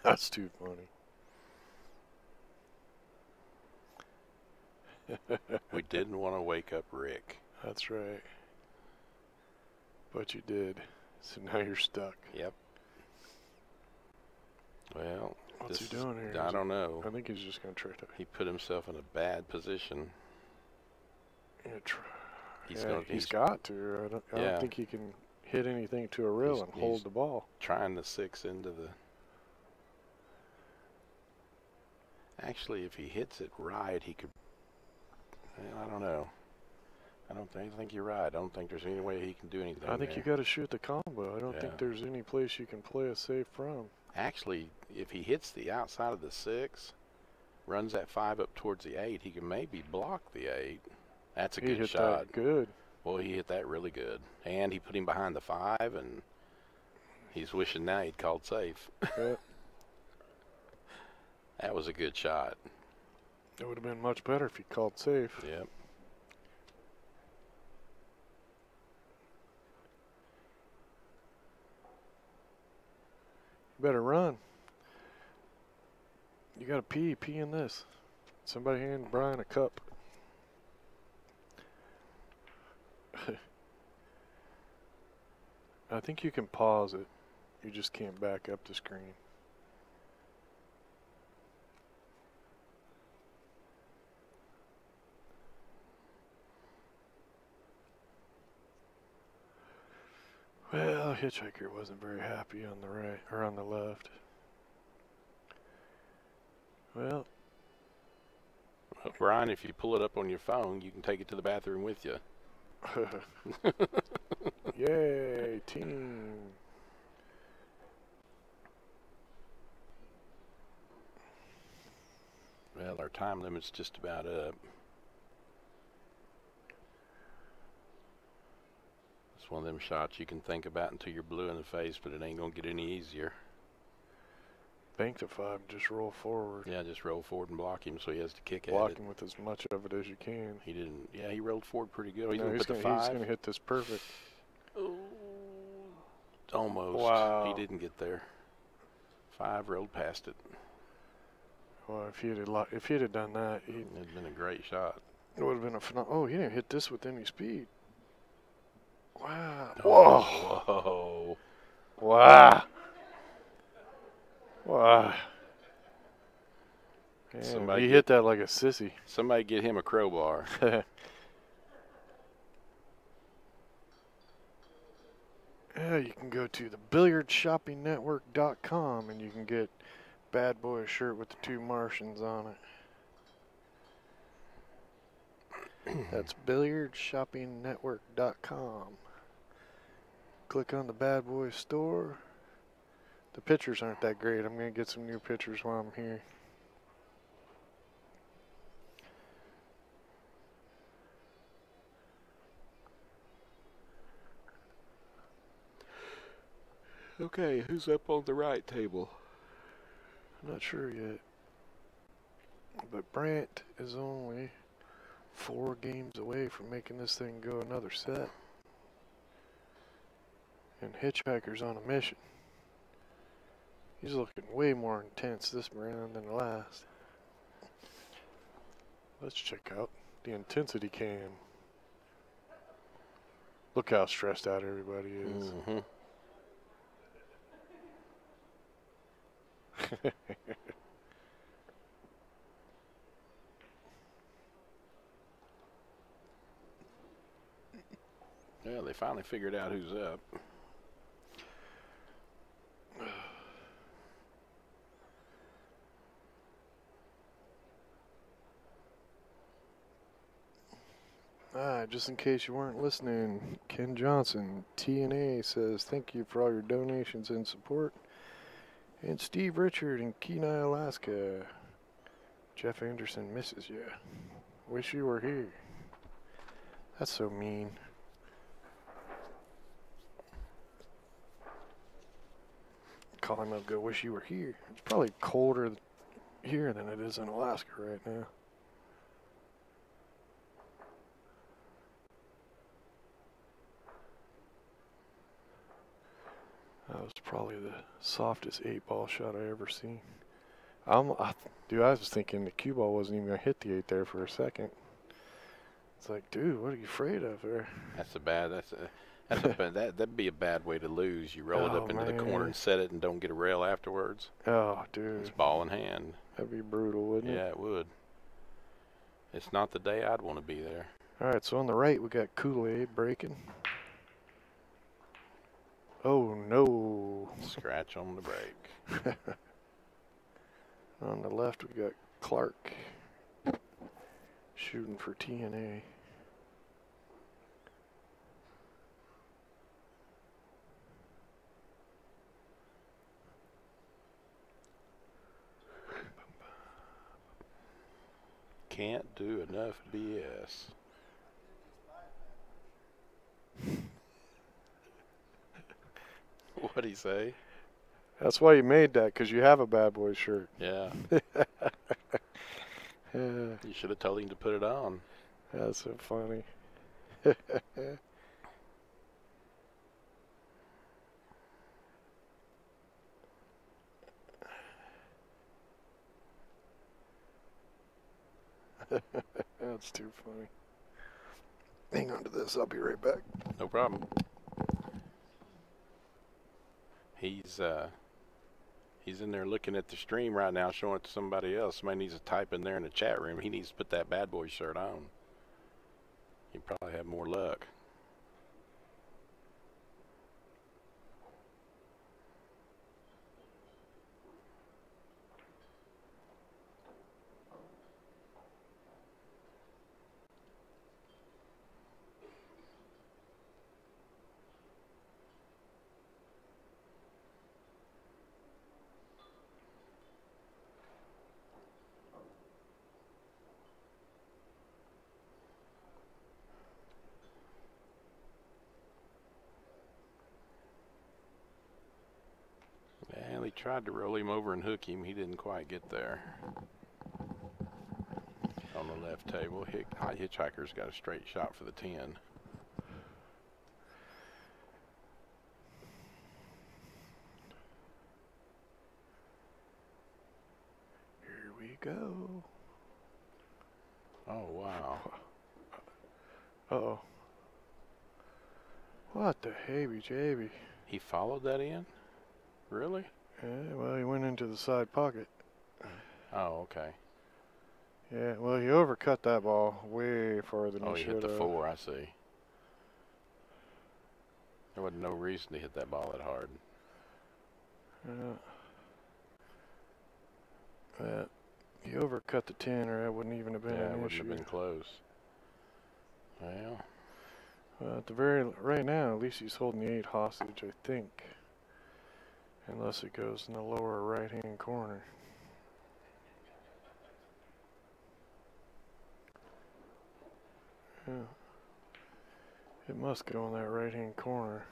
That's too funny. We didn't want to wake up Rick. That's right. But you did. So now you're stuck. Yep. Well, what's he doing here? I don't know. I think he's just going to try to. He put himself in a bad position. He's got to. I don't think he can hit anything to a reel and hold the ball. Trying the 6 into the. Actually, if he hits it right, he could. Well, I don't know. I think you're right. I don't think there's any way he can do anything. I think you got to shoot the combo. I don't think there's any place you can play a safe from. Actually, if he hits the outside of the 6, runs that 5 up towards the 8, he can maybe block the 8. That's a good shot. That good. Well, he hit that really good. And he put him behind the 5, and he's wishing now he'd called safe. Yeah. That was a good shot. It would have been much better if he called safe. Yep. You better run. You got to pee in this. Somebody hand Brian a cup. I think you can pause it. You just can't back up the screen. Well, Hitchhiker wasn't very happy on the right or on the left. Well, Brian, if you pull it up on your phone, you can take it to the bathroom with you. Yay, team. Well, our time limit's just about up. It's one of them shots you can think about until you're blue in the face, but it ain't going to get any easier. Bank to 5, just roll forward. Yeah, just roll forward and block him so he has to kick at it. Block him with as much of it as you can. He didn't. Yeah, he rolled forward pretty good. He's going to hit this perfect. Oh, almost. Wow. He didn't get there. 5 rolled past it. Well, if he'd have done that, it'd been a great shot. It would have been a phenomenal. Oh, he didn't hit this with any speed. Wow. Oh, whoa. Wow. Wow. Man, he hit that like a sissy. Somebody get him a crowbar. Yeah, you can go to the billiardshoppingnetwork.com and you can get Bad Boy shirt with the 2 Martians on it. That's billiardshoppingnetwork.com. Click on the Bad Boy store. The pictures aren't that great. I'm going to get some new pictures while I'm here. Okay, who's up on the right table? I'm not sure yet. But Brant is only 4 games away from making this thing go another set. And Hitchhiker's on a mission. He's looking way more intense this round than the last. Let's check out the intensity cam. Look how stressed out everybody is. Mm-hmm. Well, they finally figured out who's up. Just in case you weren't listening, Ken Johnson, TNA, says thank you for all your donations and support. And Steve Richard in Kenai, Alaska. Jeff Anderson misses you. Wish you were here. That's so mean. Call him up, go, wish you were here. It's probably colder here than it is in Alaska right now. That was probably the softest 8-ball shot I ever seen. Dude, I was thinking the cue ball wasn't even going to hit the 8 there for a second. It's like, dude, what are you afraid of there? That'd be a bad way to lose. You roll it up into the corner and set it and don't get a rail afterwards. Oh, dude. It's ball in hand. That'd be brutal, wouldn't it? Yeah, it would. It's not the day I'd want to be there. All right, so on the right, we got Kool-Aid breaking. Oh, no. Scratch on the brake. On the left, we got Clark shooting for TNA. Can't do enough BS. What'd he say? That's why you made that, because you have a Bad Boy shirt. Yeah. You should have told him to put it on. That's so funny. That's too funny. Hang on to this. I'll be right back. No problem. He's in there looking at the stream right now, showing it to somebody else. Somebody needs to type in there in the chat room. He needs to put that Bad Boy shirt on. He'd probably have more luck. And he tried to roll him over and hook him. He didn't quite get there. On the left table, Hitchhiker's got a straight shot for the 10. Here we go. Oh, wow. Uh-oh. What the heebie-jeebie? He followed that in? Really? Yeah, well, he went into the side pocket. Oh, okay. Yeah, well, he overcut that ball way farther than Oh, he he should hit have. the 4, I see. There wasn't no reason to hit that ball that hard. Yeah. He overcut the 10, or that wouldn't even have been an issue. Yeah, it wouldn't have been close. Well, At the right now, at least he's holding the 8 hostage, I think. Unless it goes in the lower right-hand corner. Yeah. It must go in that right-hand corner.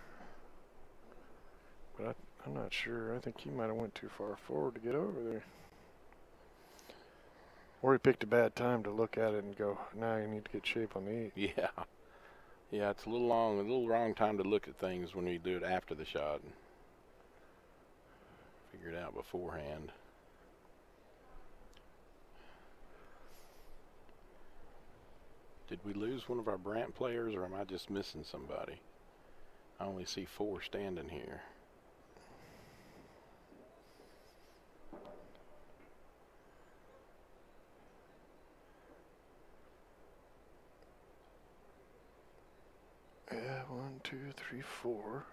But I'm not sure. I think he might have went too far forward to get over there. Or he picked a bad time to look at it and go, now you need to get shape on the 8. yeah. Yeah, it's a little wrong time to look at things when you do it after the shot. Figure it out beforehand. Did we lose one of our Brant players, or am I just missing somebody? I only see 4 standing here. Yeah, 1, 2, 3, 4.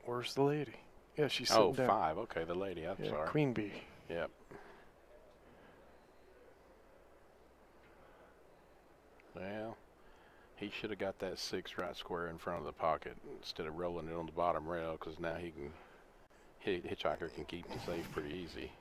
Where's the lady? Yeah, she's sitting down. 5. Okay, the lady. I'm sorry. Queen bee. Yep. Well, he should have got that 6 right square in front of the pocket instead of rolling it on the bottom rail, because now he can hitchhiker can keep the safe pretty easy.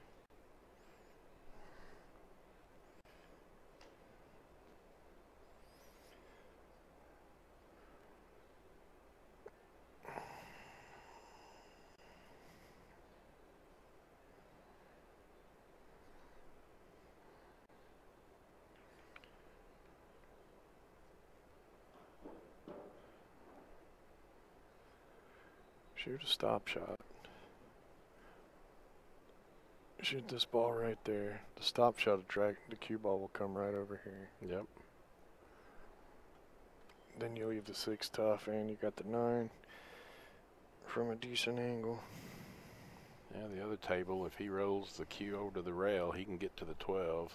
Shoot a stop shot. Shoot this ball right there. The stop shot of the cue ball will come right over here. Yep. Then you leave the 6 tough, and you got the 9 from a decent angle. Yeah, the other table, if he rolls the cue over to the rail, he can get to the 12.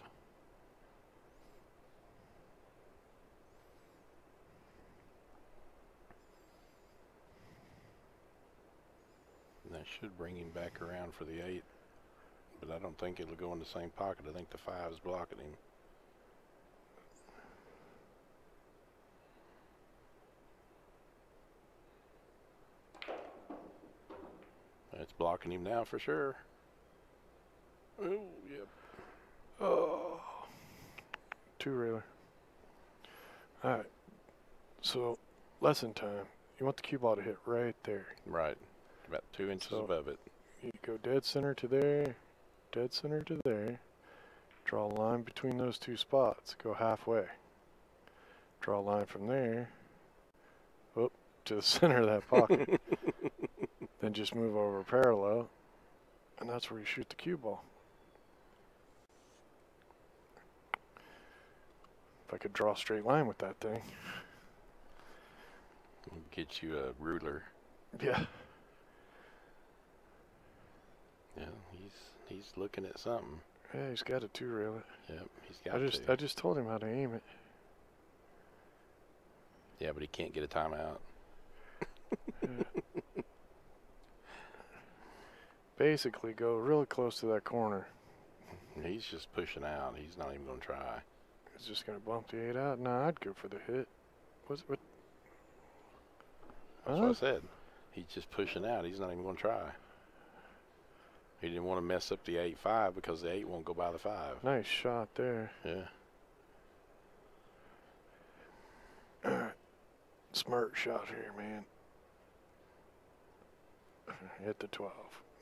And that should bring him back around for the 8. But I don't think it'll go in the same pocket. I think the 5 is blocking him. It's blocking him now for sure. Oh, yep. Oh. 2-railer. Alright. So, lesson time. You want the cue ball to hit right there. Right. About 2 inches above it. You go dead center to there, dead center to there. Draw a line between those 2 spots. Go halfway. Draw a line from there to the center of that pocket. Then just move over parallel, and that's where you shoot the cue ball. If I could draw a straight line with that thing. Get you a ruler. Yeah. Yeah, he's looking at something. Yeah, he's got a 2-railer. Yep, he's got I just told him how to aim it. Yeah, but he can't get a timeout. Yeah. Basically, go really close to that corner. He's just pushing out. He's not even going to try. He's just going to bump the 8 out. Nah, I'd go for the hit. What? That's what I said. He's just pushing out. He's not even going to try. He didn't want to mess up the 8-5 because the 8 won't go by the 5. Nice shot there. Yeah. All right. Smart shot here, man. Hit the 12.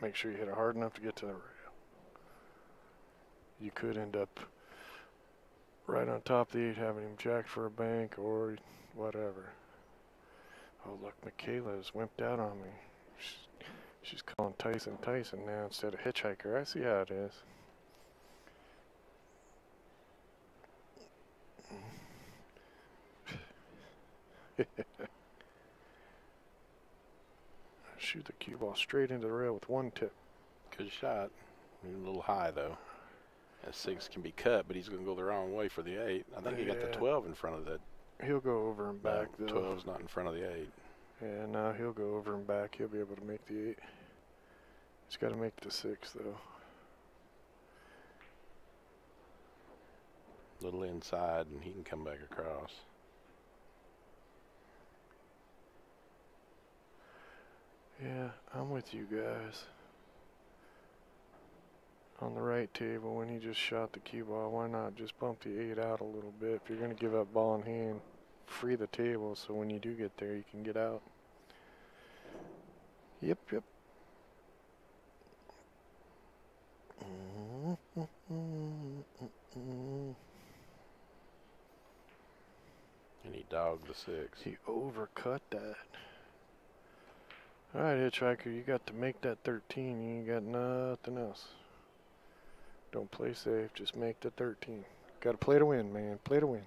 Make sure you hit it hard enough to get to the rail. You could end up right on top of the 8 having him jack for a bank or whatever. Oh, look, Michaela has wimped out on me. She's calling Tyson now instead of Hitchhiker. I see how it is. Shoot the cue ball straight into the rail with 1 tip. Good shot. A little high, though. That 6 can be cut, but he's going to go the wrong way for the 8. I think he got the 12 in front of that. He'll go over and back, though. 12's not in front of the 8. Yeah, no, he'll go over and back. He'll be able to make the 8. He's got to make the 6 though. Little inside, and he can come back across. Yeah, I'm with you guys. On the right table, when he just shot the cue ball, why not just bump the 8 out a little bit? If you're going to give up ball in hand, free the table so when you do get there, you can get out. Yep. And he dogged the 6. He overcut that. All right, Hitchhiker, you got to make that 13. You ain't got nothing else. Don't play safe. Just make the 13. Got to play to win, man. Play to win.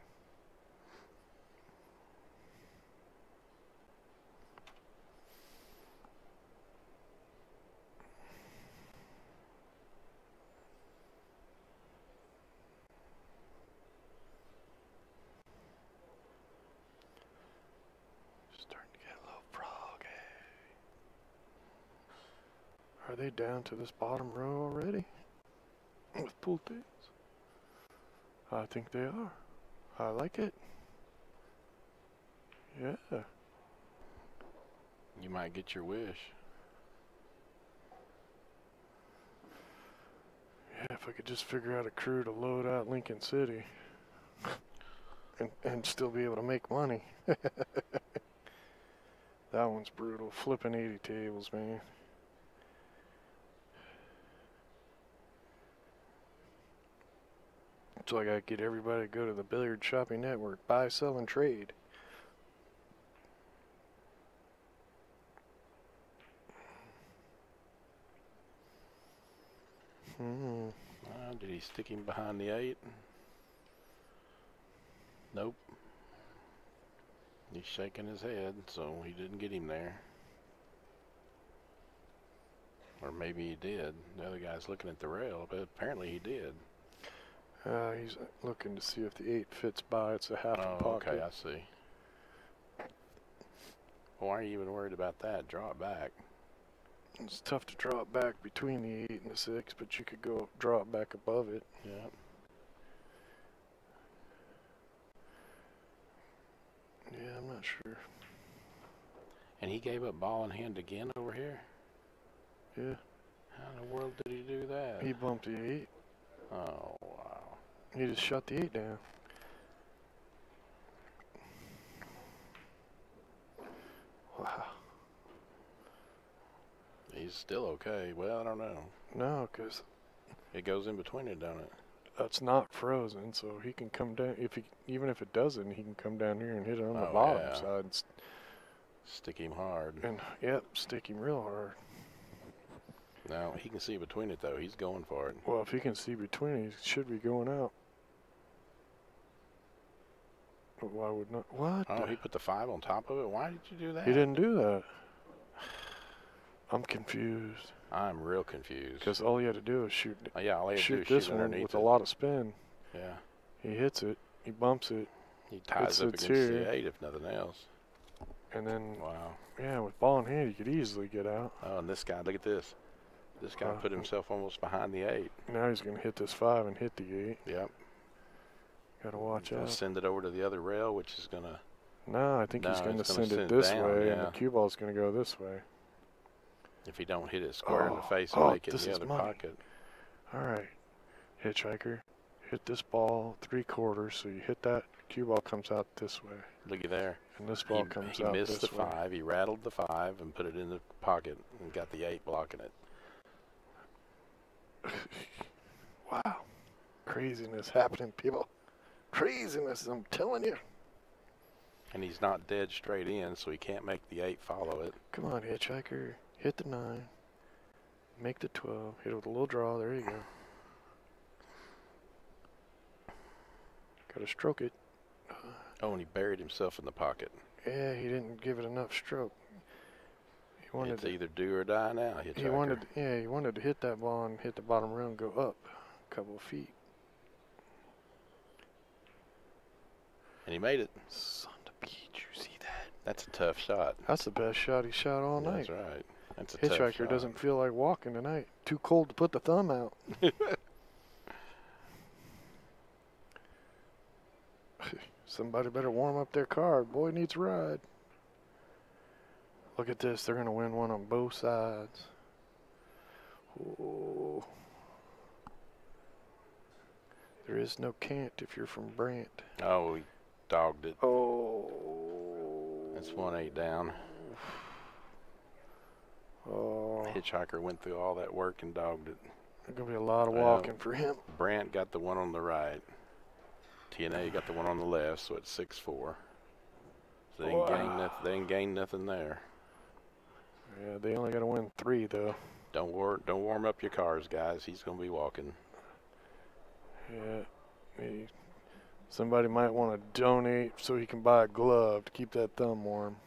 Starting to get a little froggy. Are they down to this bottom row already? With pool tables? I think they are. I like it. Yeah. You might get your wish. Yeah, if I could just figure out a crew to load out Lincoln City and still be able to make money. That one's brutal. Flipping 80 tables, man. So I gotta get everybody to go to the Billiard Shopping Network. Buy, sell, and trade. Did he stick him behind the 8? Nope. He's shaking his head, so he didn't get him there. Or maybe he did. The other guy's looking at the rail, but apparently he did. He's looking to see if the 8 fits by. It's a half a pocket. Okay, I see. Well, why are you even worried about that? Draw it back. It's tough to draw it back between the 8 and the 6, but you could go draw it back above it. Yeah. Yeah, I'm not sure. And he gave up ball in hand again over here? Yeah. How in the world did he do that? He bumped the 8. Oh, wow. He just shut the 8 down. Wow. He's still okay. Well, I don't know. No, because It goes in between it, don't it? it's not frozen, so he can come down. Even if it doesn't, he can come down here and hit it on the bottom yeah. side. Stick him hard. And, yep, stick him real hard. Now, he can see between it, though. He's going for it. Well, if he can see between it, he should be going out. But why would not? What? Oh, he put the 5 on top of it? Why did you do that? He didn't do that. I'm confused. I'm real confused. Because all he had to do is shoot. Yeah, all he had to do shoot is this shoot one underneath with it. a lot of spin. Yeah. He hits it. He bumps it. He ties up It's against here. the 8, if nothing else. And then, Wow. yeah, with ball in hand, he could easily get out. Oh, and this guy, look at this. This guy put himself almost behind the 8. Now he's going to hit this 5 and hit the 8. Yep. Got to watch He'll out. send it over to the other rail, which is going to... No, I think No, he's going to he's gonna send it send this down, way, and yeah. the cue ball's going to go this way. If he don't hit it square in the face and make it in the other pocket. All right, Hitchhiker, hit this ball 3/4, so you hit that, cue ball comes out this way. Looky there. And this ball comes out this way. He missed the way. 5. He rattled the 5 and put it in the pocket and got the 8 blocking it. Wow. Craziness happening, people. Craziness, I'm telling you. And he's not dead straight in, so he can't make the 8 follow it. Come on, Hitchhiker. Hit the 9. Make the 12. Hit it with a little draw. There you go. Got to stroke it. Oh, and he buried himself in the pocket. Yeah, he didn't give it enough stroke. He wanted It's either do or die now, Hitchhiker. he wanted to hit that ball and hit the bottom rail and go up a couple of feet. And he made it. Son of a bitch, you see that? That's a tough shot. That's the best shot he shot all night. That's right. That's a tough Hitchhiker shot. doesn't feel like walking tonight. Too cold to put the thumb out. Somebody better warm up their car. Boy needs a ride. Look at this. They're going to win one on both sides. Oh. There is no can't if you're from Brant. Oh, he dogged it. Oh. That's 1-8 down. Oh. Hitchhiker went through all that work and dogged it. There's going to be a lot of walking for him. Brant got the one on the right. TNA got the one on the left, so it's 6-4. So they didn't gain nothing there. Yeah, they only got to win 3, though. Don't warm up your cars, guys. He's going to be walking. Yeah, maybe somebody might want to donate so he can buy a glove to keep that thumb warm.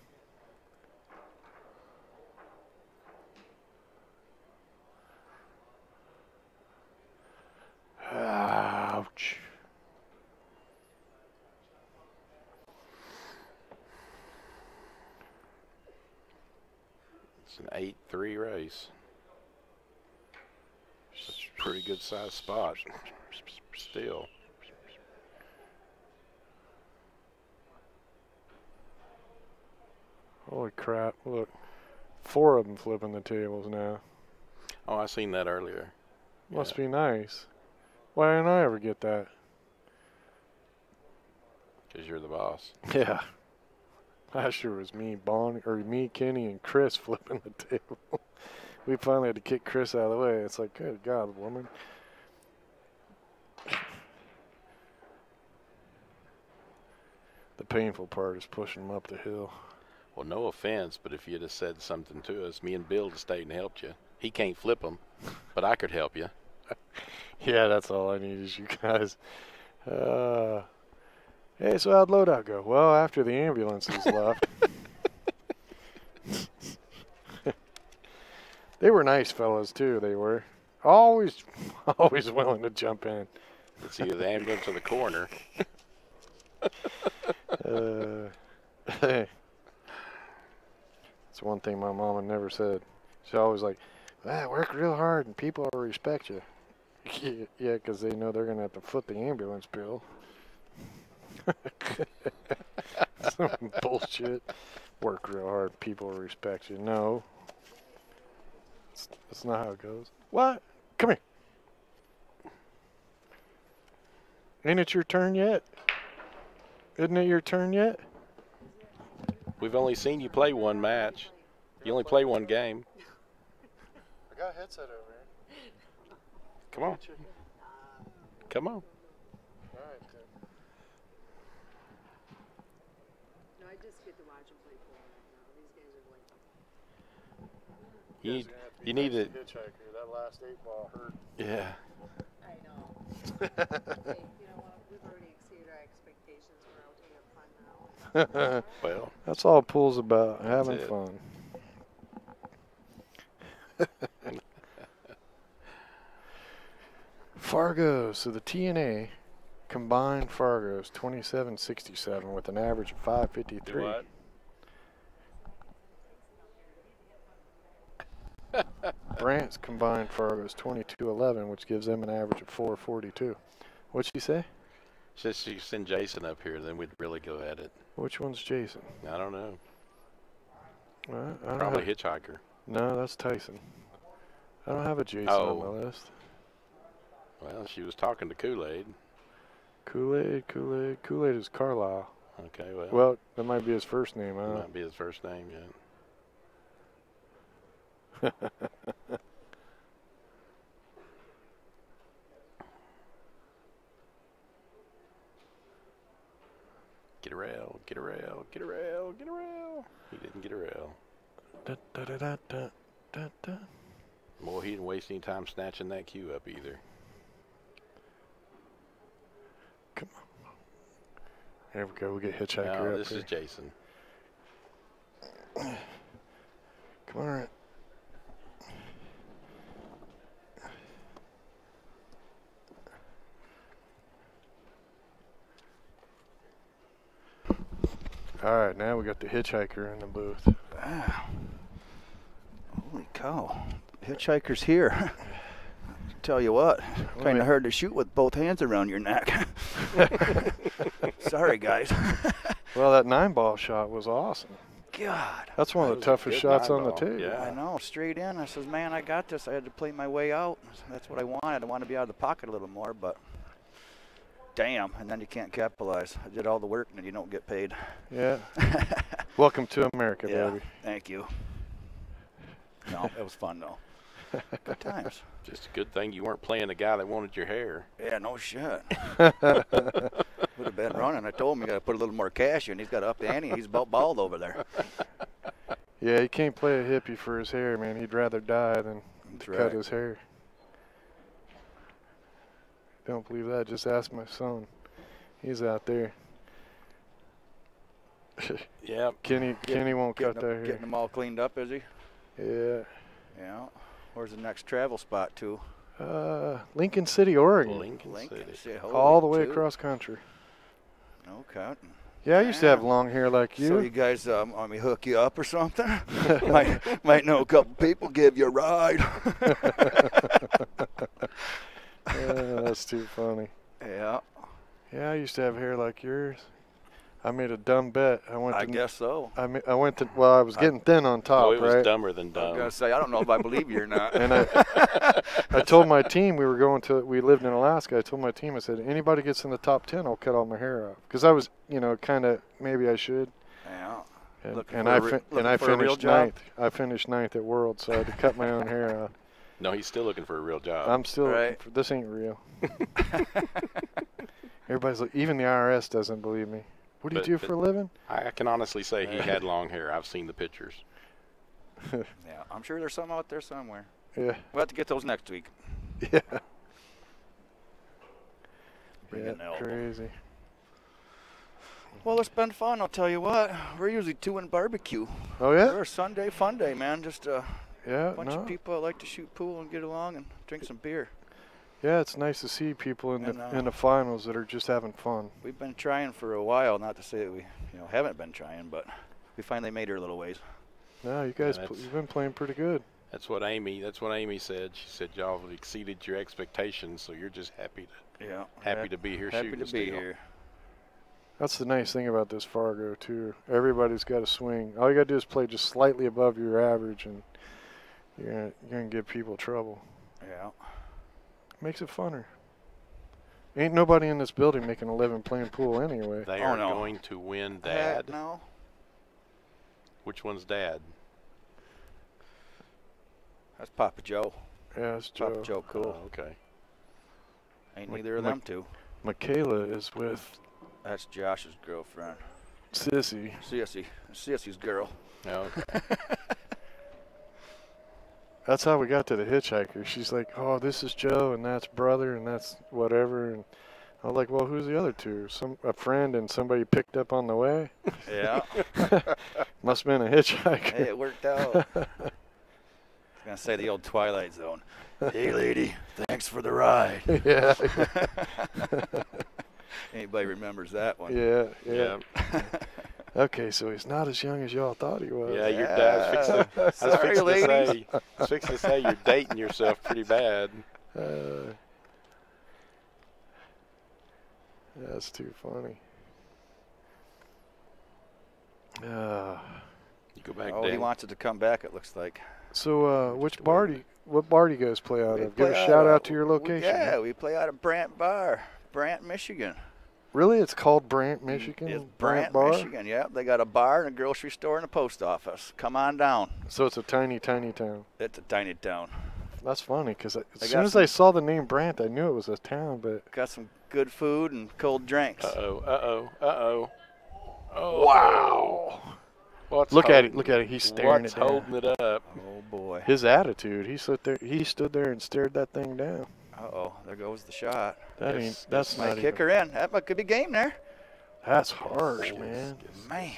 Ouch. It's an 8-3 race. It's a pretty good sized spot. Still. Holy crap, look. 4 of them flipping the tables now. Oh, I seen that earlier. Must be nice. Why didn't I ever get that? Because you're the boss. Yeah. Last year was me, Kenny, and Chris flipping the table. We finally had to kick Chris out of the way. It's like, good God, woman. The painful part is pushing him up the hill. Well, no offense, but if you'd have said something to us, me and Bill would have stayed and helped you. He can't flip them, but I could help you. Yeah, that's all I need is you guys. Hey, so how'd loadout go? Well, after the ambulances left. They were nice fellas, too, they were. Always willing to jump in. It's either the ambulance or the coroner. That's one thing my mama never said. She always like, work real hard and people will respect you. Yeah, because they know they're going to have to foot the ambulance bill. Some bullshit. Work real hard, people will respect you. No. That's not how it goes. What? Come here. Ain't it your turn yet? Isn't it your turn yet? We've only seen you play one match. You only play one game. I got a headset over here. Come on. Come on. All right, then. No, I just get to watch them play pool right now. These guys are like. You need to. Hitchhiker. That last 8-ball hurt. Yeah. I know. Hey, you know what? We've already exceeded our expectations. We're out to have fun now. Well, that's all pool's about, having it. fun. Fargo, so the TNA combined Fargo's 2767 with an average of 553. Do what? Brant's combined Fargo's 2211, which gives them an average of 442. What'd she say? Just you send Jason up here, then we'd really go at it. Which one's Jason? I don't know. I don't Probably have, Hitchhiker. no, that's Tyson. I don't have a Jason Oh. on my list. Well, she was talking to Kool-Aid. Kool-Aid is Carlisle. Okay, well. Well, that might be his first name, That huh? might be his first name, yeah. Get a rail, get a rail, get a rail, get a rail. He didn't get a rail. Da, da, da, da, da, da, da. Boy, he didn't waste any time snatching that cue up either. Come on. There we go. We'll get Hitchhiker No, up this here. is Jason. Come on, Rant. All right, now we got the Hitchhiker in the booth. Ah. Holy cow. Hitchhiker's here. Tell you what, kind of hard to shoot with both hands around your neck. Sorry, guys. Well, that 9-ball shot was awesome. God. That's one of the toughest shots on the table. Yeah. I know, straight in. I says, man, I got this. I had to play my way out. That's what I wanted. I wanted to be out of the pocket a little more, but damn. And then you can't capitalize. I did all the work and then you don't get paid. Yeah. Welcome to America, Yeah, baby. thank you. No, it was fun, though. Good times. Just a good thing you weren't playing the guy that wanted your hair. Yeah, no shit. Would have been running. I told him you got to put a little more cash in. He's got to up the ante. He's about bald over there. Yeah, he can't play a hippie for his hair, man. He'd rather die than cut his hair. Don't believe that. Just ask my son. He's out there. Yeah. Kenny won't cut that hair. Getting them all cleaned up, is he? Yeah. Yeah. Where's the next travel spot to? Lincoln City, Oregon. Lincoln City. All the way across country. No cutting. Yeah, I used to have long hair like you. So you guys want me to hook you up or something? might know a couple people, give you a ride. That's too funny. Yeah. Yeah, I used to have hair like yours. I made a dumb bet. I guess so. I went to. Well, I was getting thin on top, Oh, it was right? dumber than I was dumb. gonna say I don't know if I believe you or not. And I told my team we were going to. We lived in Alaska. I told my team, I said, anybody gets in the top 10, I'll cut all my hair off. Because I was, kind of maybe I should. Yeah. And I finished ninth. I finished ninth at World, so I had to cut my own hair off. No, he's still looking for a real job. I'm still. Right. This ain't real. Everybody's like, even the IRS doesn't believe me. What do you do for a living? I can honestly say he had long hair. I've seen the pictures. Yeah, I'm sure there's some out there somewhere. Yeah. We'll have to get those next week. Yeah. Bring in the album. Crazy. Well, it's been fun. I'll tell you what. We're usually doing barbecue. Oh yeah. We're a Sunday fun day, man. Just a bunch no. of people that like to shoot pool and get along and drink some beer. Yeah, it's nice to see people in the finals that are just having fun. We've been trying for a while. Not to say that we haven't been trying, but we finally made her a little ways. No, you guys, you've been playing pretty good. That's what Amy said. She said y'all have exceeded your expectations, so you're just happy to be here shooting. Happy to be here. That's the nice thing about this Fargo too. Everybody's got a swing. All you got to do is play just slightly above your average, and you're gonna give people trouble. Yeah. Makes it funner. Ain't nobody in this building making a living playing pool anyway. They are going to win, Dad. No. Which one's Dad? That's Papa Joe. Yeah, that's Joe. Papa Joe, cool. Oh, okay. Ain't neither of them two. Michaela is with. That's Josh's girlfriend. Sissy. Sissy's girl. Oh, okay. That's how we got to the hitchhiker. She's like, oh, this is Joe, and that's brother, and that's whatever. And I was like, well, who's the other two? A friend and somebody picked up on the way? Yeah. Must have been a hitchhiker. Hey, it worked out. I was going to say the old Twilight Zone. Hey, lady, thanks for the ride. Yeah. Anybody remembers that one? Yeah. Okay, so he's not as young as y'all thought he was. Yeah, your dad's fixing. Sorry, ladies. I was fixing to say you're dating yourself pretty bad. That's too funny. You go back. Oh, he wants it to come back. It looks like. So, what bar do you guys play out of? Give a shout out to your location. We play out of Brant Bar, Brant, Michigan. Really? It's called Brant, Michigan? It's Brant Brant, Bar? Michigan, yeah. They got a bar and a grocery store and a post office. Come on down. So it's a tiny, tiny town. It's a tiny town. That's funny, because as soon as I saw the name Brant, I knew it was a town, but... Got some good food and cold drinks. Uh-oh. Oh, wow. Look at it. He's staring What's it down. holding it up? Oh, boy. His attitude. He stood there and stared that thing down. Uh-oh. There goes the shot. That's Might not kick her in. That could be game there. That's harsh, man. Man.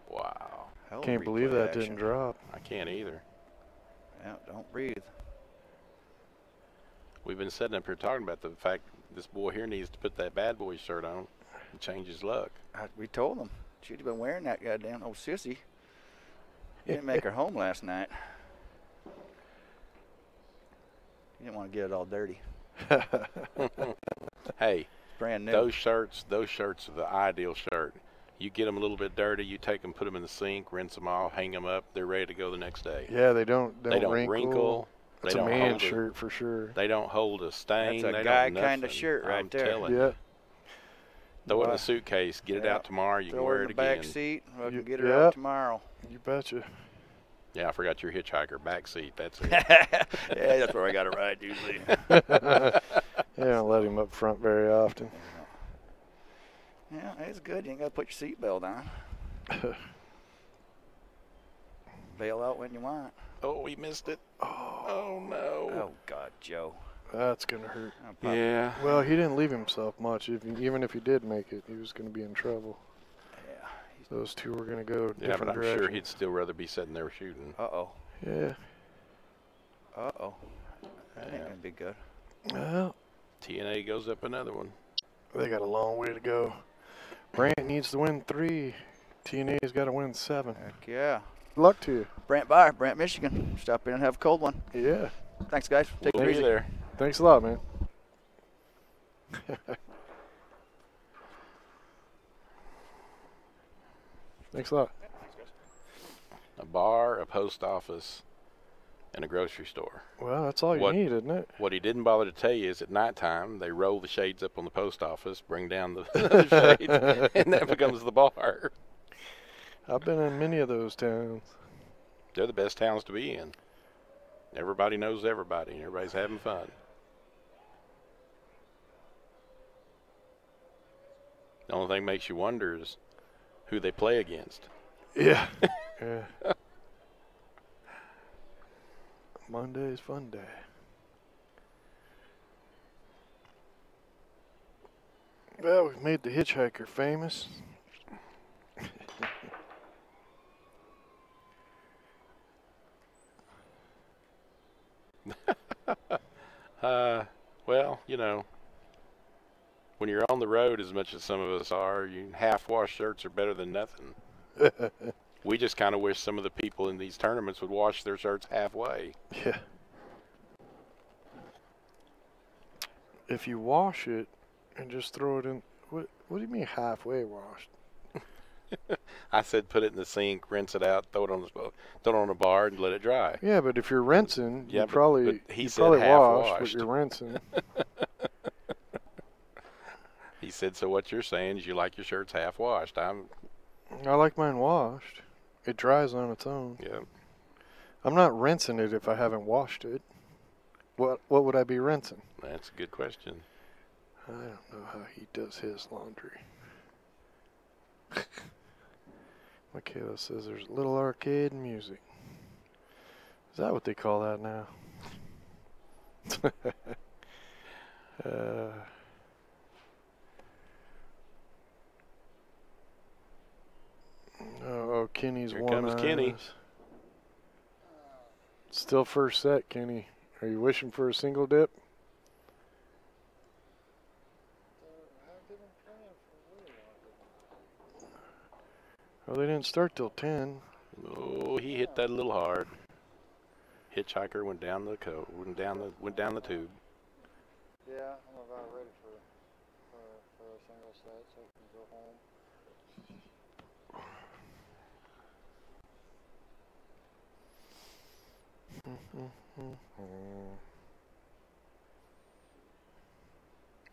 Wow. Can't believe that didn't drop. I can't either. Yeah, don't breathe. We've been sitting up here talking about the fact this boy here needs to put that BadBoys shirt on and change his luck. We told him. She'd have been wearing that goddamn old sissy. Didn't make her home last night. You didn't want to get it all dirty. Hey, Brand new. those shirts are the ideal shirt. You get them a little bit dirty, you take them, put them in the sink, rinse them off, hang them up. They're ready to go the next day. Yeah, they don't wrinkle. wrinkle. That's They a don't man hold shirt for sure. They don't hold a stain. That's a they guy don't kind of nothing. shirt right I'm there. telling you. Yeah. Throw it in a suitcase. Get it Yeah. out tomorrow. You Throw can her wear in it the again. back seat. I can You- get her yeah. out tomorrow. You betcha. Yeah, I forgot your hitchhiker back seat. That's it. Yeah, that's where I got to ride usually. Yeah, I don't let him up front very often. Yeah, it's good. You ain't got to put your seatbelt on. Bail out when you want. Oh, we missed it. Oh no. Oh, God, Joe. That's gonna hurt. I'm probably- Yeah. Well, he didn't leave himself much. Even if he did make it, he was gonna be in trouble. Yeah. Those two were gonna go Yeah, different but I'm directions. sure he'd still rather be sitting there shooting. Uh-oh. Yeah. Uh-oh. That ain't Yeah. going to be good. Well, TNA goes up another one. they got a long way to go. Brant needs to win 3. TNA's got to win 7. Heck yeah. Good luck to you. Brant, Michigan. Stop in and have a cold one. Yeah. Thanks, guys. Take We'll it be easy. there. Thanks a lot, man. Thanks a lot. A bar, a post office, and a grocery store. Well, that's all you What- need, isn't it? What he didn't bother to tell you is at nighttime, they roll the shades up on the post office, bring down the shades, and that becomes the bar. I've been in many of those towns. They're the best towns to be in. Everybody knows everybody, and everybody's having fun. The only thing makes you wonder is who they play against. Yeah. Yeah. Monday's fun day. Well, we've made the hitchhiker famous. Well, when you're on the road as much as some of us are, half-wash shirts are better than nothing. We just kind of wish some of the people in these tournaments would wash their shirts halfway. Yeah. If you wash it and just throw it in, what do you mean halfway washed? I said put it in the sink, rinse it out, throw it on a bar, and let it dry. Yeah, but if you're rinsing, Yeah, you but probably he you said probably half wash what washed. you're rinsing. He said, so what you're saying is you like your shirts half-washed. I like mine washed. It dries on its own. Yeah. I'm not rinsing it if I haven't washed it. What would I be rinsing? That's a good question. I don't know how he does his laundry. Michaela says there's a little arcade and music. Is that what they call that now? Oh, Kenny's Here one comes Kenny. eyes. Still first set, Kenny. Are you wishing for a single dip? Well, they didn't start till 10. Oh, he hit that a little hard. Hitchhiker went down the went down the tube. Yeah, I'm about ready for a single set so I can go home.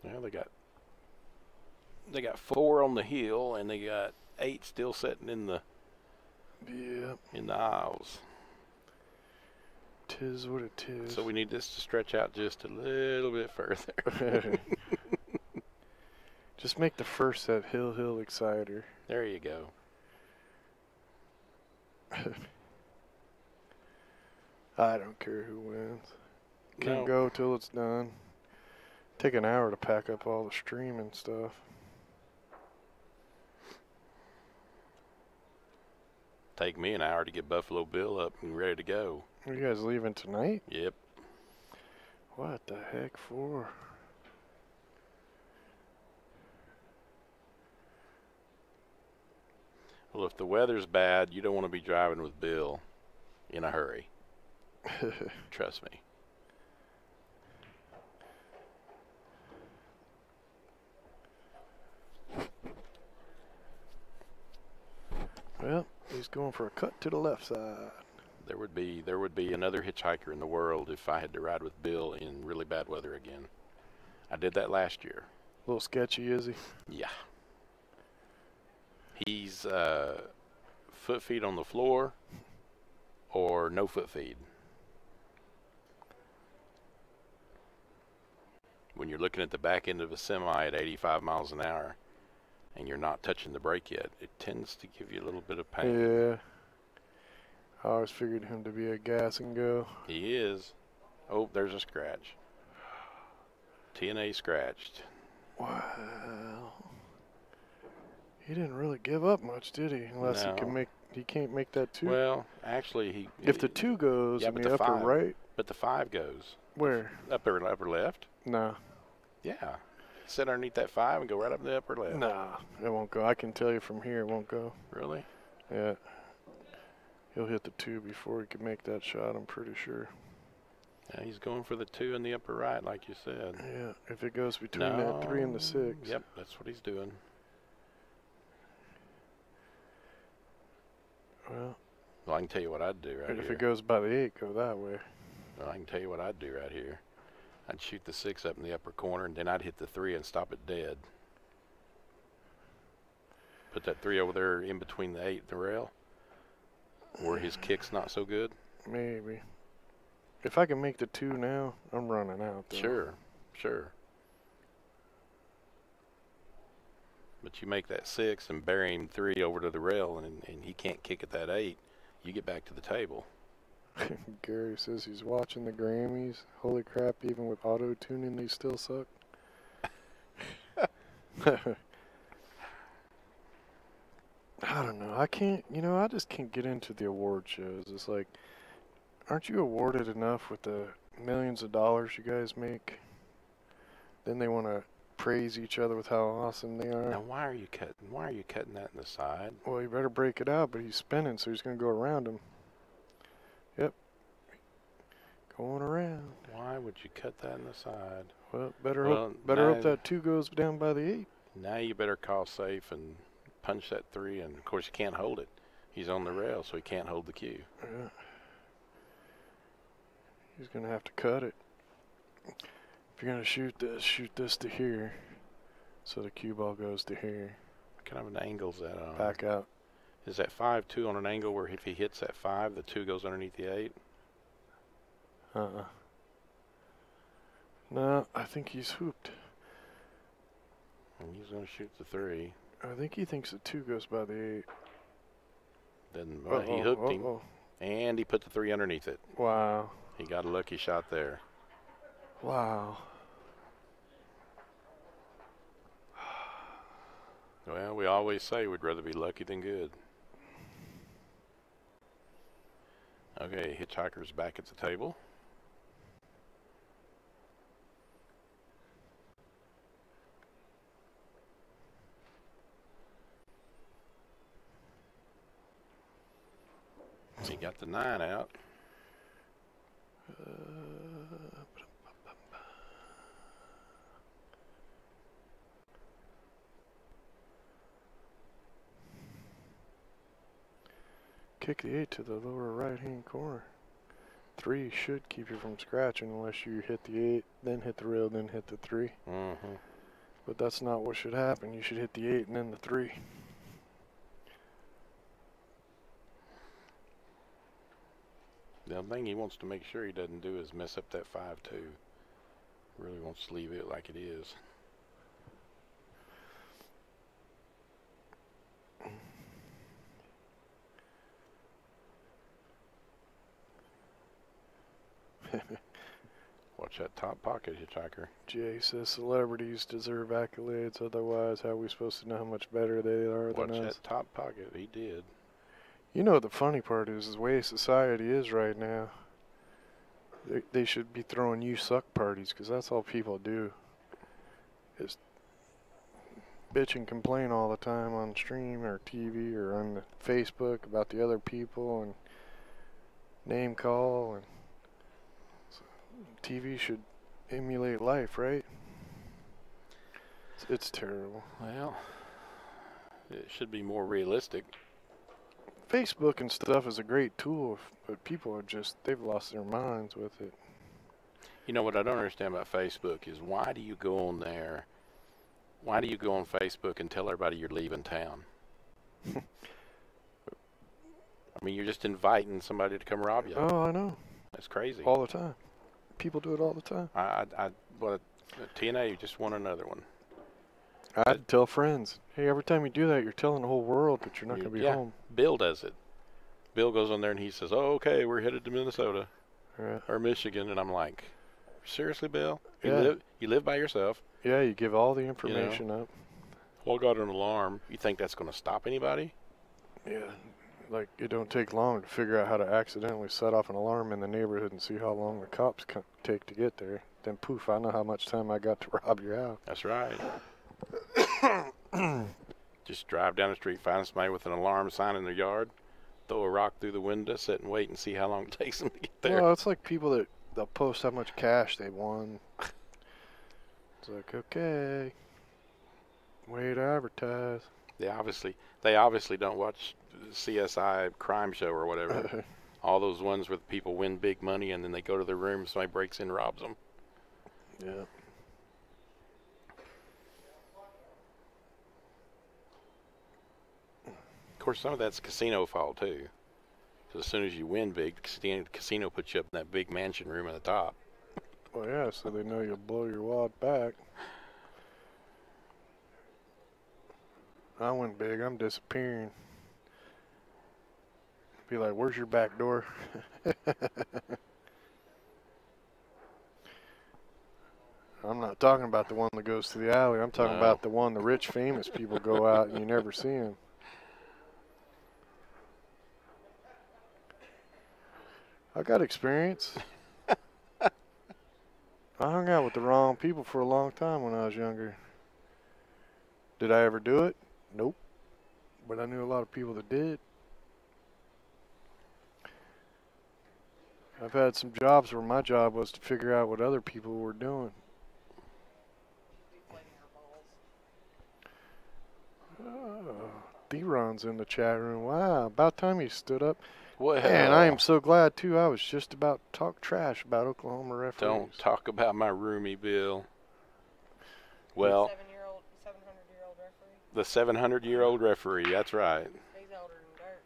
Well, they got 4 on the hill, and they got 8 still sitting in the aisles. Tis what it is. So we need this to stretch out just a little bit further. Just make the first set Hill Exciter. There you go. I don't care who wins. Can't No. go till it's done. Take an hour to pack up all the streaming stuff. Take me an hour to get Buffalo Bill up and ready to go. Are you guys leaving tonight? Yep. What the heck for? Well, if the weather's bad, you don't want to be driving with Bill in a hurry. Trust me. Well, he's going for a cut to the left side. There would be another hitchhiker in the world if I had to ride with Bill in really bad weather again. I did that last year. A little sketchy, is he? Yeah. He's foot feed on the floor or no foot feed. When you're looking at the back end of a semi at 85 miles an hour and you're not touching the brake yet, it tends to give you a little bit of pain. Yeah. I always figured him to be a gas and go. He is. Oh, there's a scratch. TNA scratched. Wow. He didn't really give up much, did he? Unless No. he can't make that 2. Well, actually, if the 2 goes yeah, in but the the upper 5 right, but the 5 goes. where? Upper left. Nah. Yeah. Sit underneath that 5 and go right up in the upper left. Nah, it won't go. I can tell you from here it won't go. Really? Yeah. He'll hit the 2 before he can make that shot, I'm pretty sure. Yeah, he's going for the 2 in the upper right, like you said. Yeah, if it goes between that 3 and the 6. Yep, that's what he's doing. Well, I can tell you what I'd do right if here. it goes by the 8, go that way. Well, I can tell you what I'd do right here. I'd shoot the 6 up in the upper corner, and then I'd hit the 3 and stop it dead. Put that 3 over there in between the 8 and the rail, where his kick's not so good. Maybe. If I can make the 2 now, I'm running out, though. Sure. But you make that 6 and bury him 3 over to the rail, and he can't kick at that 8, you get back to the table. Gary says he's watching the Grammys. Holy crap, even with auto-tuning, they still suck. I don't know. I just can't get into the award shows. It's like, aren't you awarded enough with the millions of dollars you guys make? Then they want to praise each other with how awesome they are. Now, why are you cutting that in the side? Well, you better break it out, but he's spinning, so he's going to go around him. Yep. Going around. Why would you cut that in the side? Well, better hope that 2 goes down by the 8. Now you better call safe and punch that 3, and of course you can't hold it. He's on the rail, so he can't hold the cue. Yeah. He's going to have to cut it. If you're going to shoot this to here, so the cue ball goes to here. What kind of an angle is that on? Back out. Is that 5-2 on an angle where if he hits that 5, the 2 goes underneath the 8? No, I think he's hooped. And he's going to shoot the 3. I think he thinks the 2 goes by the 8. Then he hooked him, and he put the 3 underneath it. Wow. He got a lucky shot there. Wow. Well, we always say we'd rather be lucky than good. Okay, hitchhiker's back at the table. He got the 9 out. Kick the 8 to the lower right-hand corner. 3 should keep you from scratching unless you hit the 8, then hit the rail, then hit the 3. Mm-hmm. But that's not what should happen. You should hit the 8 and then the 3. The thing he wants to make sure he doesn't do is mess up that 5-2. Really wants to leave it like it is. Watch that top pocket, hitchhiker. Jay says celebrities deserve accolades, otherwise how are we supposed to know how much better they are Watch than us? that top pocket. He did. You know the funny part is the way society is right now. They should be throwing you suck parties because that's all people do. Is bitch and complain all the time on stream or TV or on the Facebook about the other people and name call, and so TV should emulate life, right? It's terrible. Well, it should be more realistic. Facebook and stuff is a great tool, but people are they've lost their minds with it. You know what I don't understand about Facebook is why do you go on there? Why do you go on Facebook and tell everybody you're leaving town? I mean, you're just inviting somebody to come rob you. Oh, I know. That's crazy. All the time. People do it all the time. But TNA just won another one. I'd tell friends, hey, every time you do that, you're telling the whole world that you're not going to be home. Bill does it. Bill goes on there and he says, "Oh, okay, we're headed to Minnesota or Michigan," and I'm like, "Seriously, Bill? You live by yourself?" Yeah, you give all the information up. Well, I got an alarm. You think that's going to stop anybody? Yeah, like it don't take long to figure out how to accidentally set off an alarm in the neighborhood and see how long the cops take to get there. Then poof, I know how much time I got to rob your house. That's right. Just drive down the street, find somebody with an alarm sign in their yard, throw a rock through the window, sit and wait and see how long it takes them to get there. Well, it's like people they'll post how much cash they won. It's like, okay, way to advertise. They obviously don't watch CSI Crime Show or whatever. All those ones where people win big money and then they go to their room, somebody breaks in and robs them. Yeah. Of course, some of that's casino fault too. Because as soon as you win big, the casino puts you up in that big mansion room at the top. Well, yeah, so they know you'll blow your wad back. I went big. I'm disappearing. Be like, where's your back door? I'm not talking about the one that goes to the alley. I'm talking about the one the rich, famous people go out and you never see them. I got experience. I hung out with the wrong people for a long time when I was younger. Did I ever do it? Nope. But I knew a lot of people that did. I've had some jobs where my job was to figure out what other people were doing. Theron's in the chat room. Wow, about time he stood up. Well, and I am so glad, too. I was just about to talk trash about Oklahoma referees. Don't talk about my roomie, Bill. Well, 700-year-old referee. The 700-year-old referee, that's right. He's older than dirt.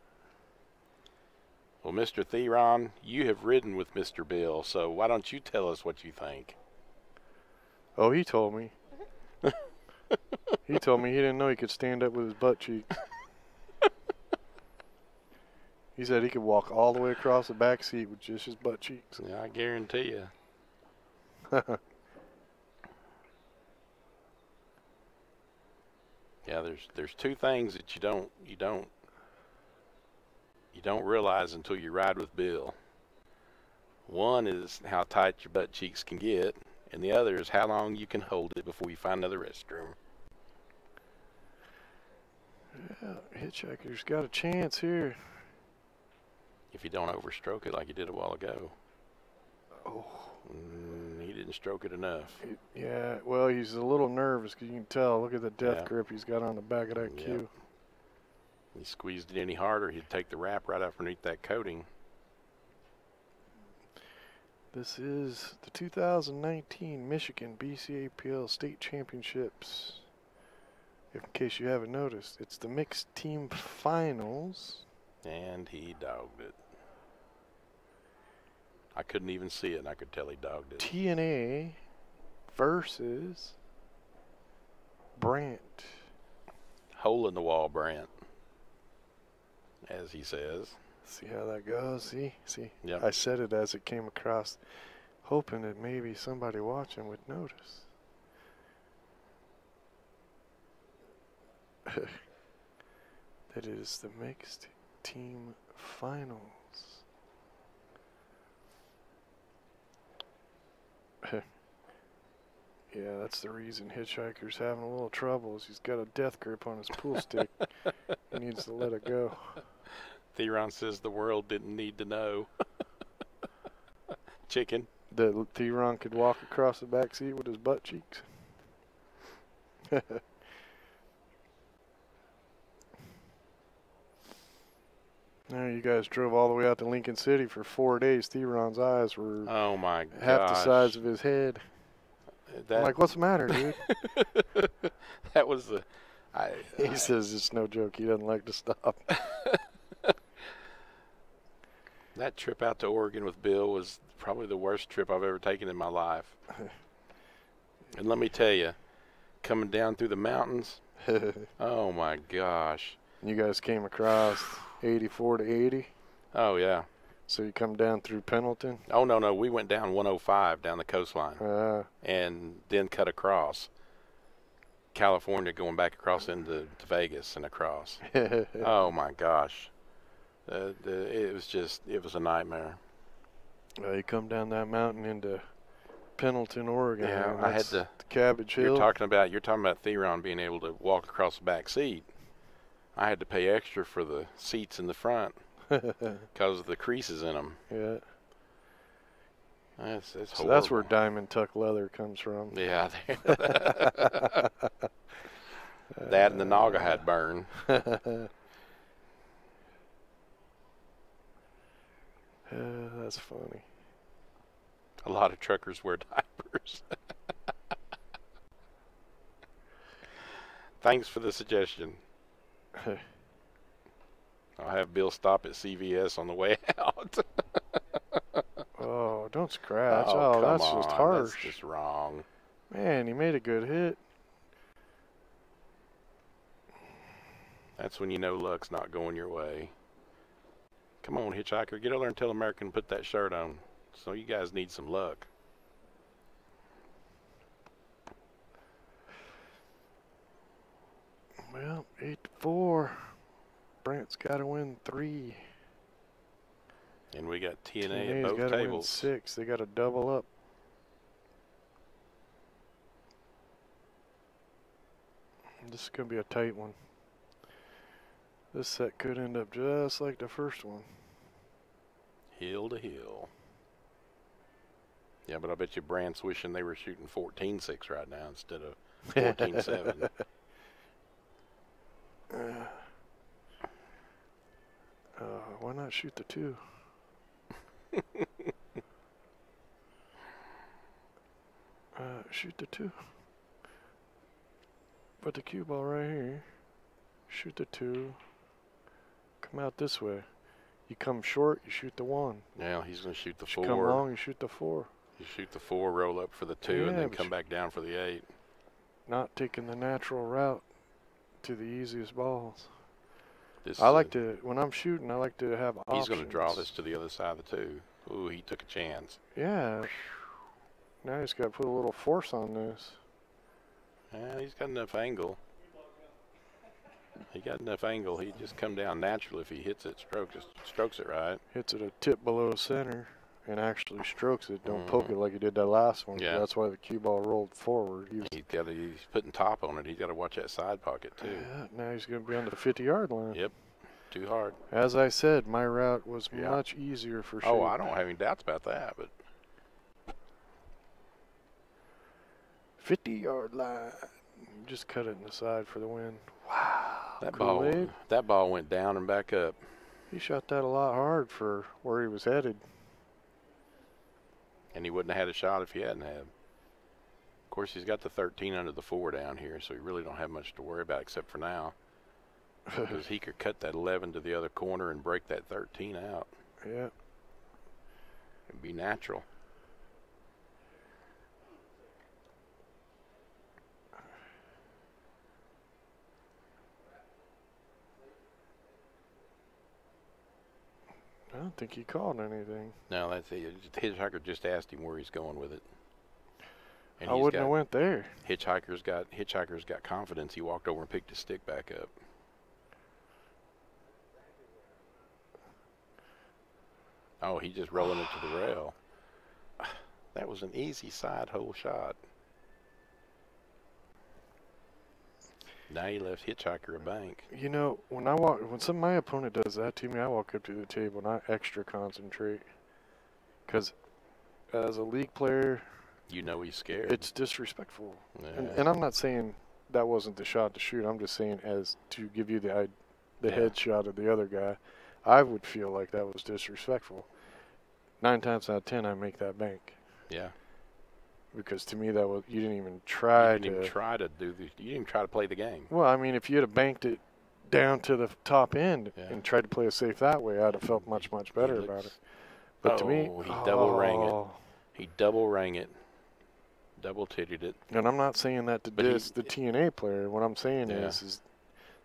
Well, Mr. Theron, you have ridden with Mr. Bill, so why don't you tell us what you think? Oh, he told me. He told me he didn't know he could stand up with his butt cheeks. He said he could walk all the way across the back seat with just his butt cheeks. Yeah, I guarantee you. Yeah, there's two things that you don't realize until you ride with Bill. One is how tight your butt cheeks can get, and the other is how long you can hold it before you find another restroom. Yeah, Hitchhiker's got a chance here. If you don't overstroke it like you did a while ago. Oh. He didn't stroke it enough. Yeah, well, he's a little nervous because you can tell. Look at the death grip he's got on the back of that cue. If he squeezed it any harder, he'd take the wrap right underneath that coating. This is the 2019 Michigan BCAPL State Championships. In case you haven't noticed, it's the mixed team finals. And he dogged it. I couldn't even see it, and I could tell he dogged it. TNA versus Brant. Hole in the wall, Brant, as he says. See how that goes? See? Yep. I said it as it came across, hoping that maybe somebody watching would notice. That is the mixed team finals. Yeah, that's the reason Hitchhiker's having a little trouble. Is he's got a death grip on his pool stick. He needs to let it go. Theron says the world didn't need to know. Chicken. That Theron could walk across the back seat with his butt cheeks. Now you guys drove all the way out to Lincoln City for 4 days. Theron's eyes were Oh my half the gosh. size of his head. I'm like, what's the matter, dude? That was the. He says it's no joke. He doesn't like to stop. That trip out to Oregon with Bill was probably the worst trip I've ever taken in my life. And let me tell you, coming down through the mountains, oh my gosh. You guys came across 84 to 80. Oh yeah. So you come down through Pendleton. Oh no, we went down 105 down the coastline, and then cut across California, going back across into Vegas and across. Oh my gosh. It was a nightmare. You come down that mountain into Pendleton, Oregon. Yeah, and I had that's to. the Cabbage Hill. You're talking about Theron being able to walk across the back seat. I had to pay extra for the seats in the front because of the creases in them. Yeah. That's So horrible. that's where Diamond Tuck leather comes from. Yeah. That and the Naga hat burn. That's funny. A lot of truckers wear diapers. Thanks for the suggestion. I'll have Bill stop at CVS on the way out. Oh, don't scratch. Oh, Oh, come that's on. just harsh. That's just wrong. Man, he made a good hit. That's when you know luck's not going your way. Come on, Hitchhiker. Get over there and tell American to put that shirt on. So you guys need some luck. Well, 8-4. Brant's got to win 3. And we got TNA at TNA's both got to win tables. 6. They got to double up. This is going to be a tight one. This set could end up just like the first one. Hill to hill. Yeah, but I bet you Brant's wishing they were shooting 14-6 right now instead of 14-7. Why not shoot the 2? Shoot the 2. Put the cue ball right here. Shoot the 2. Come out this way. You come short, you shoot the 1. Now he's going to shoot the You 4. come long, you shoot the 4. You shoot the 4, roll up for the 2, Yeah, and then but come back down for the 8. Not taking the natural route to the easiest balls. This I is like to, when I'm shooting, I like to have options. He's going to draw this to the other side of the 2. Ooh, he took a chance. Yeah. Now he's got to put a little force on this. Yeah, he's got enough angle. He got enough angle. He'd just come down natural if he hits it, strokes it right. Hits it a tip below center and actually strokes it. Don't poke it like he did that last one. Yeah. That's why the cue ball rolled forward. He's putting top on it. He's got to watch that side pocket too. Yeah, now he's going to be on the 50-yard line. Yep, too hard. As I said, my route was Yeah. much easier for shooting. Oh, I don't have any doubts about that. But 50-yard line. Just cut it in the side for the win. Wow. that Kool-Aid. ball went down and back up. He shot that a lot hard for where he was headed. And he wouldn't have had a shot if he hadn't had. Of course, he's got the 13 under the 4 down here, so he really don't have much to worry about except for now. Because he could cut that 11 to the other corner and break that 13 out. Yeah. It'd be natural. I don't think he called anything. No, that's it. Hitchhiker just asked him where he's going with it. And I wouldn't have went there. Hitchhiker's got confidence. He walked over and picked his stick back up. Oh, he's just rolling it to the rail. That was an easy side hole shot. Now you left Hitchhiker a bank. You know, when my opponent does that to me, I walk up to the table and I extra concentrate. Because as a league player, You know he's scared. it's disrespectful. Yeah. And I'm not saying that wasn't the shot to shoot. I'm just saying as to give you the headshot of the other guy, I would feel like that was disrespectful. 9 times out of 10, I make that bank. Yeah. Because to me, you didn't even You try didn't even try to do you didn't even try to play the game. Well, I mean, if you had banked it down to the top end Yeah. and tried to play it safe that way, I'd have felt much better about it. But to me, he double rang it. He double rang it. Double titted it. And I'm not saying that to diss the TNA player. What I'm saying is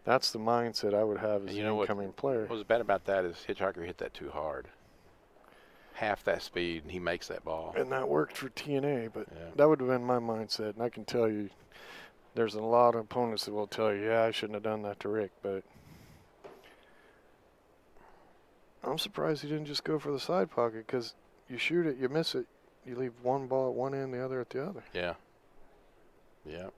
that's the mindset I would have as an incoming player. What was bad about that is Hitchhiker hit that too hard. Half that speed, and he makes that ball. And that worked for TNA, but that would have been my mindset. And I can tell you, there's a lot of opponents that will tell you, yeah, I shouldn't have done that to Rick, but I'm surprised he didn't just go for the side pocket, because you shoot it, you miss it, you leave one ball at one end, the other at the other. Yeah. Yeah.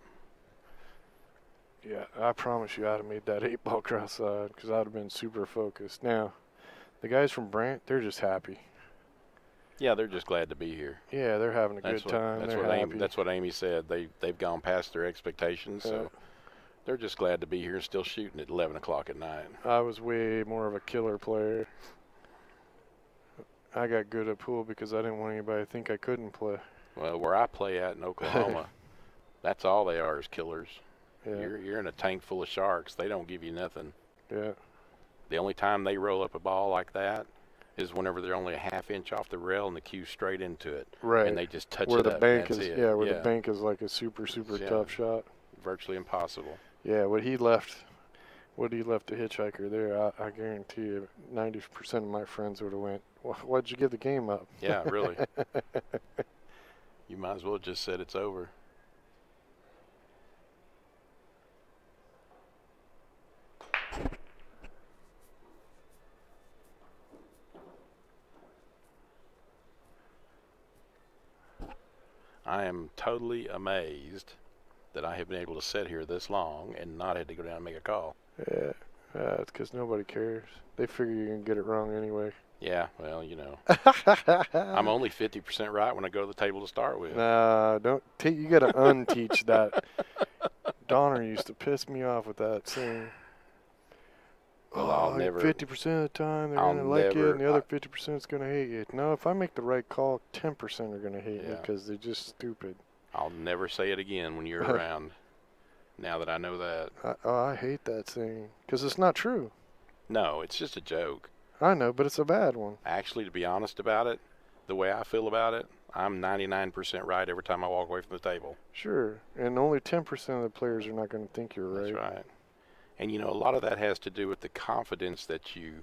Yeah, I promise you I'd have made that 8-ball cross side, because I'd have been super focused. Now, the guys from Brant, they're just happy. Yeah, they're just glad to be here. Yeah, they're having a good time. That's what Amy said. They've gone past their expectations, so they're just glad to be here and still shooting at 11 o'clock at night. I was way more of a killer player. I got good at pool because I didn't want anybody to think I couldn't play. Well, where I play at in Oklahoma, that's all they are is killers. Yeah. You're in a tank full of sharks. They don't give you nothing. Yeah. The only time they roll up a ball like that is whenever they're only a half-inch off the rail and the cue's straight into it. Right. And they just touch where it the up. bank and is, that's it. yeah, where the bank is like a super tough shot. Virtually impossible. Yeah, what he left the Hitchhiker there, I guarantee you 90% of my friends would have went, well, why'd you give the game up? Yeah, really. You might as well just said it's over. I am totally amazed that I have been able to sit here this long and not had to go down and make a call. Yeah, it's because nobody cares. They figure you're going to get it wrong anyway. Yeah, well, you know. I'm only 50% right when I go to the table to start with. Nah, you got to unteach that. Donner used to piss me off with that saying. Well, I'll never. 50% of the time they're going to like you, and the other 50% is going to hate you. No, if I make the right call, 10% are going to hate me because they're just stupid. I'll never say it again when you're around. Now that I know that. I hate that saying because it's not true. No, it's just a joke. I know, but it's a bad one. Actually, to be honest about it, the way I feel about it, I'm 99% right every time I walk away from the table. Sure, and only 10% of the players are not going to think you're right. That's right. And, you know, a lot of that has to do with the confidence that you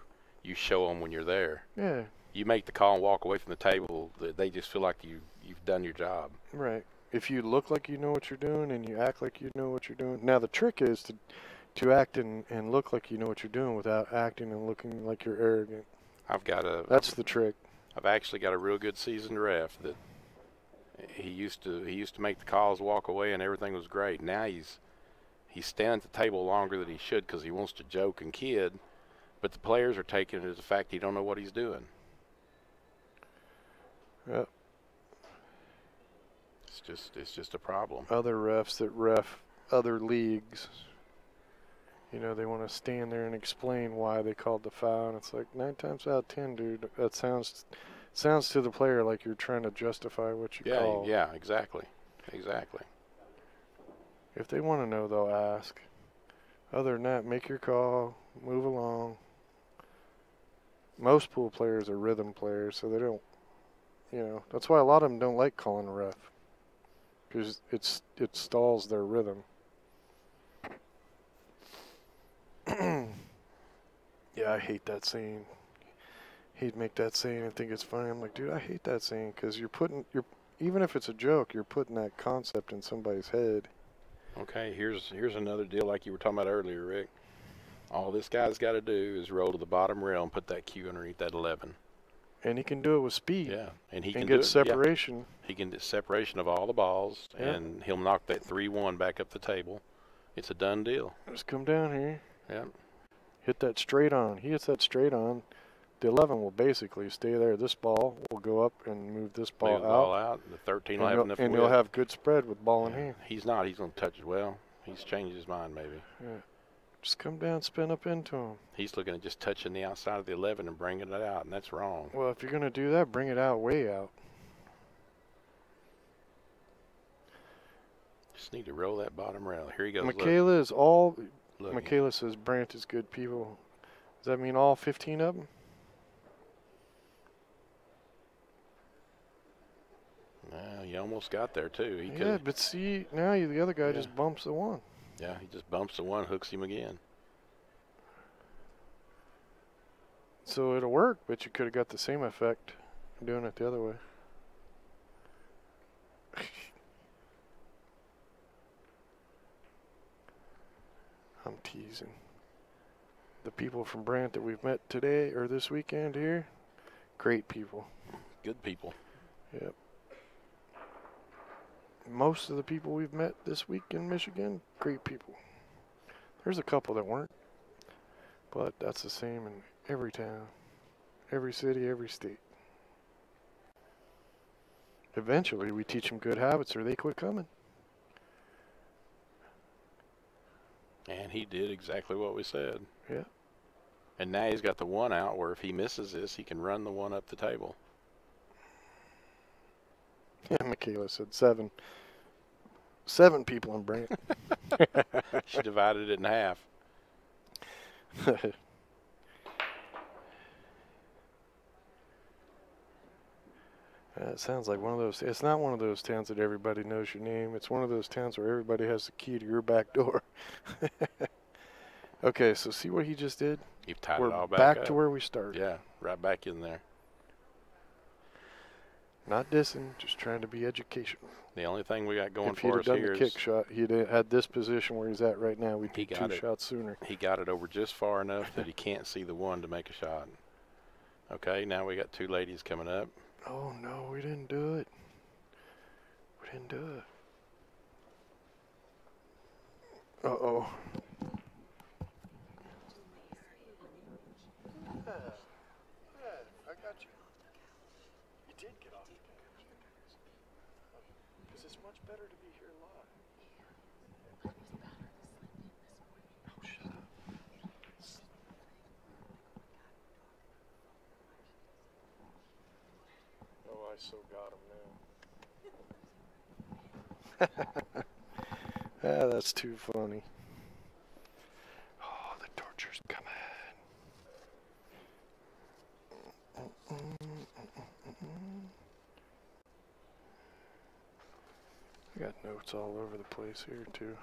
show them when you're there. Yeah. You make the call and walk away from the table, they just feel like you've done your job. Right. If you look like you know what you're doing and you act like you know what you're doing. Now, the trick is to act and look like you know what you're doing without acting and looking like you're arrogant. That's the trick. I've actually got a real good seasoned ref that he used to make the calls, walk away, and everything was great. Now he's standing at the table longer than he should because he wants to joke and kid, but the players are taking it as a fact he don't know what he's doing. Yep. It's just a problem. Other refs that ref other leagues, you know, they want to stand there and explain why they called the foul, and it's like 9 times out of 10, dude, that sounds to the player like you're trying to justify what you call. Yeah, exactly. If they want to know, they'll ask. Other than that, make your call, move along. Most pool players are rhythm players, so they don't, you know, that's why a lot of them don't like calling a ref, because it stalls their rhythm. Yeah, I hate that saying. He'd make that saying and think it's funny. I'm like, dude, I hate that saying because even if it's a joke, you're putting that concept in somebody's head. Okay, here's another deal like you were talking about earlier, Rick. All this guy's got to do is roll to the bottom rail and put that cue underneath that 11. And he can do it with speed. Yeah, and he can get do separation. Yeah. He can get separation of all the balls, and he'll knock that 3-1 back up the table It's a done deal. Just come down here. Yeah. Hit that straight on. He hits that straight on. The 11 will basically stay there. This ball will go up and move this ball Move the out. ball out. The 13 will have enough and width. you'll have good spread with ball in hand. He's not. He's going to touch it well. He's changed his mind maybe. Yeah. Just come down, spin up into him. He's looking at just touching the outside of the 11 and bringing it out, and that's wrong. Well, if you're going to do that, bring it out, way out. Just need to roll that bottom rail. Here he goes. Michaela is all. Look. Michaela says Brant is good people. Does that mean all 15 of them? Well, you almost got there too. He Yeah, but see, now the other guy just bumps the one. Yeah, he just bumps the one, hooks him again. So it'll work, but you could have got the same effect doing it the other way. I'm teasing. The people from Brant that we've met today or this weekend here, great people. Good people. Yep. Most of the people we've met this week in Michigan, great people. There's a couple that weren't, but that's the same in every town, every city, every state. Eventually, we teach them good habits or they quit coming. And he did exactly what we said. Yeah. And now he's got the one out where if he misses this, he can run the one up the table. Yeah, Michaela said 7. 7 people in Brant. She divided it in half. It sounds like one of those. It's not one of those towns that everybody knows your name. It's one of those towns where everybody has the key to your back door. Okay, so see what he just did? You've tied We're it all back up. to where we started. Yeah, right back in there. Not dissing, just trying to be educational. The only thing we got going If he'd for have us done here the is kick shot, he'd have had this position where he's at right now. We'd be 2 shots sooner. he got it over just far enough that he can't see the one to make a shot. Okay, now we got 2 ladies coming up. Oh, no, we didn't do it. We didn't do it. Uh-oh. I got you. You did get off the couch. Because it's much better to be here live. Oh, shut up. Oh, I so got him now. Ah, that's too funny. Oh, the torture's coming. I got notes all over the place here, too.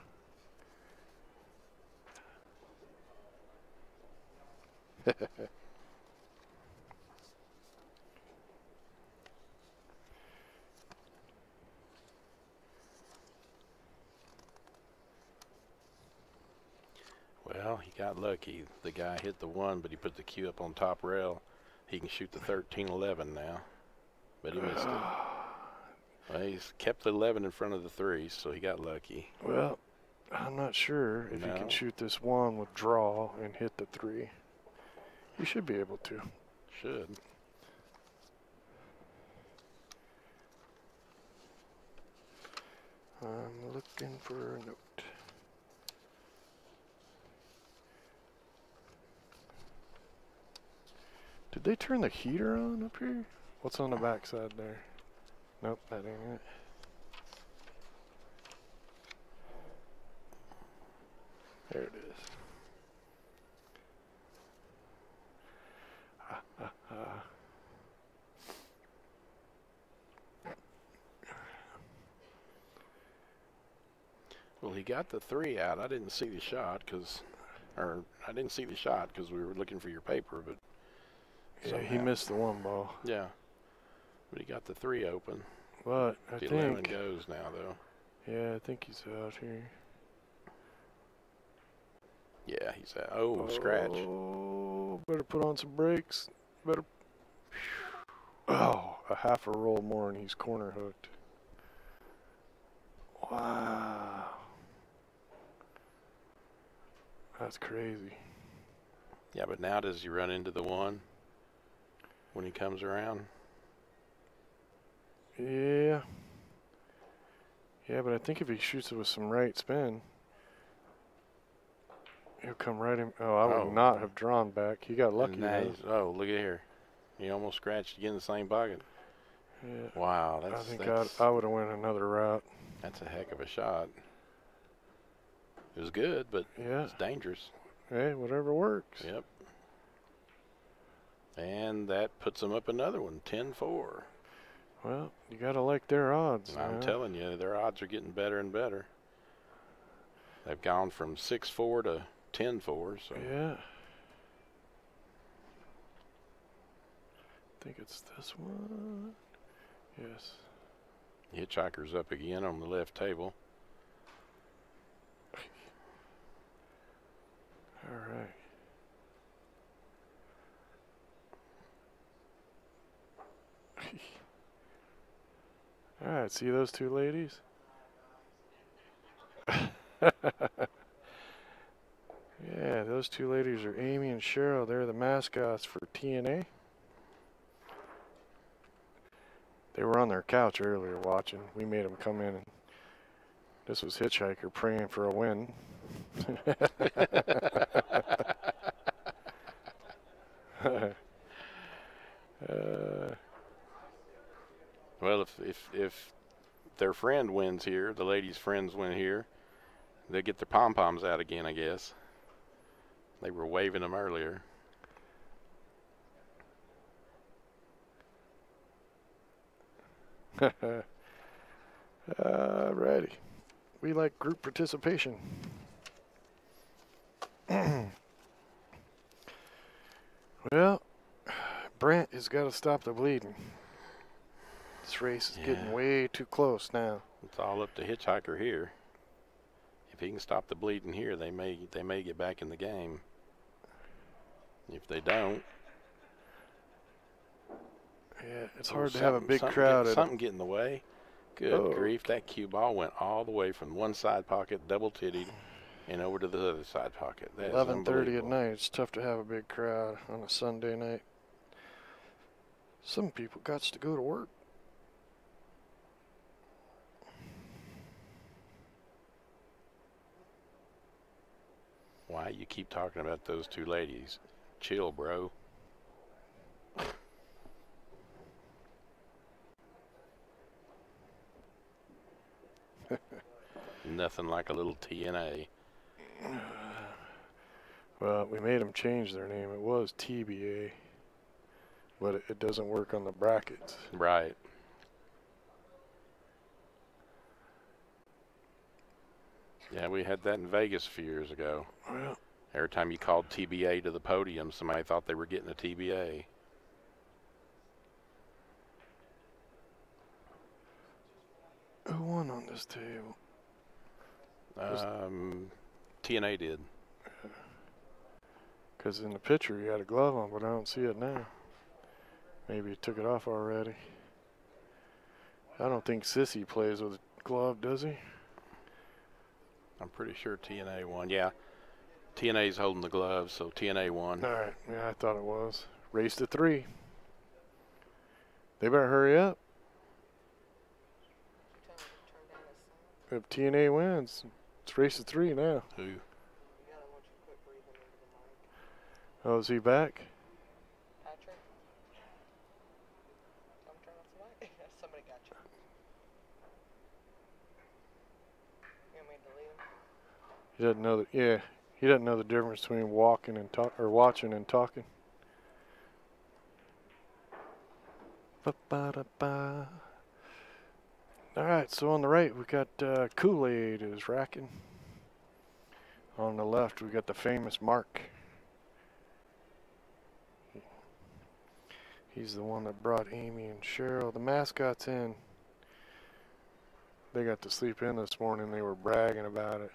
Well, he got lucky. The guy hit the one, but he put the cue up on top rail. He can shoot the 13-11 now, but he missed it. Well, he's kept the 11 in front of the 3, so he got lucky. Well, I'm not sure if you can shoot this one with draw and hit the 3. You should be able to. Should. I'm looking for a note. Did they turn the heater on up here? What's on the back side there? Nope, that ain't it. There it is. Well, he got the 3 out. I didn't see the shot because we were looking for your paper, but yeah, he missed the 1 ball. Yeah, but he got the 3 open. But I the think 11 goes now, though. Yeah, I think he's out here. Yeah, he's out. Oh, scratch. Oh, better put on some brakes. Better. Oh, a half a roll more and he's corner hooked. Wow. That's crazy. Yeah, but now does he run into the one when he comes around? Yeah. Yeah, but I think if he shoots it with some right spin, he'll come right in. Oh, I would not have drawn back. He got lucky And now there. oh, look at here. He almost scratched again in the same pocket. Yeah. Wow, I think I would have went another route. That's a heck of a shot. It was good, but Yeah. it's dangerous. Hey, whatever works. Yep. And that puts them up another one, 10-4. Well, you got to like their odds. I'm telling you, their odds are getting better and better. They've gone from 6-4 to 10-4. So. Yeah. I think it's this one. Yes. Hitchhiker's up again on the left table. All right. All right, see those two ladies? Yeah, those two ladies are Amy and Cheryl. They're the mascots for TNA. They were on their couch earlier watching. We made them come in. And this was Hitchhiker praying for a win. Well, if their friend wins here, the ladies' friends win here, they get their pom-poms out again, I guess. They were waving them earlier. Righty. We like group participation. Well, Brant has got to stop the bleeding. This race is getting way too close now. It's all up to Hitchhiker here. If he can stop the bleeding here, they may get back in the game. If they don't, yeah, it's hard to have a big crowd. Something get in the way. Good grief! That cue ball went all the way from one side pocket, double tittied, and over to the other side pocket. 11:30 at night. It's tough to have a big crowd on a Sunday night. Some people got to go to work. Why you keep talking about those two ladies? Chill, bro. Nothing like a little TNA. Well, we made them change their name. It was TBA, but it doesn't work on the brackets. Right. Yeah, we had that in Vegas a few years ago. Well, every time you called TBA to the podium, somebody thought they were getting a TBA. Who won on this table? TNA did. Because in the picture he had a glove on, but I don't see it now. Maybe he took it off already. I don't think Sissy plays with a glove, does he? I'm pretty sure TNA won. Yeah, TNA's holding the gloves, so TNA won. All right. Yeah, I thought it was. Race to 3. They better hurry up. If TNA wins, it's race to 3 now. Who? Oh, is he back? Patrick? I'm turning off the mic. Somebody got you. You want me to delete him? He doesn't know that. Yeah, he doesn't know the difference between walking and watching and talking. Ba-ba-da-ba. All right, so on the right we got Kool-Aid is racking. On the left we got the famous Mark. He's the one that brought Amy and Cheryl. The mascot's in. They got to sleep in this morning. They were bragging about it.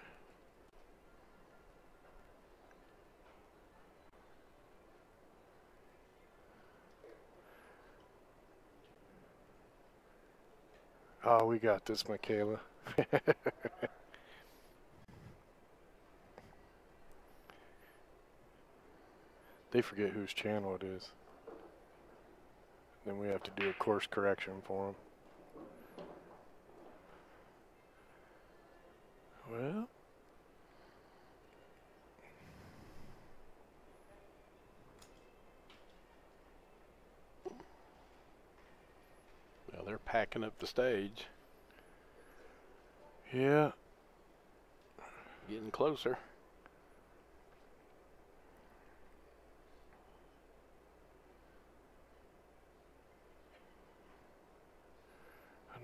Oh, we got this, Michaela. they forget whose channel it is. Then we have to do a course correction for them. Well, they're packing up the stage. yeah. Getting closer.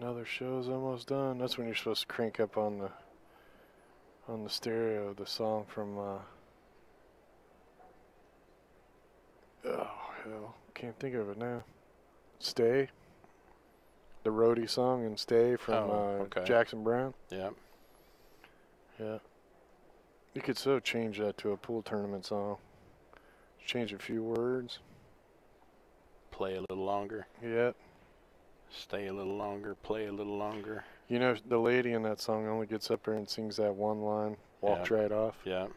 Another show's almost done. That's when you're supposed to crank up on the stereo the song from oh hell, can't think of it now. Stay. The roadie song and Stay from okay. Jackson Brown. Yeah. Yeah. You could so change that to a pool tournament song. Change a few words. Play a little longer. Yeah. Stay a little longer. Play a little longer. You know, the lady in that song only gets up there and sings that one line, walks right off. Yeah.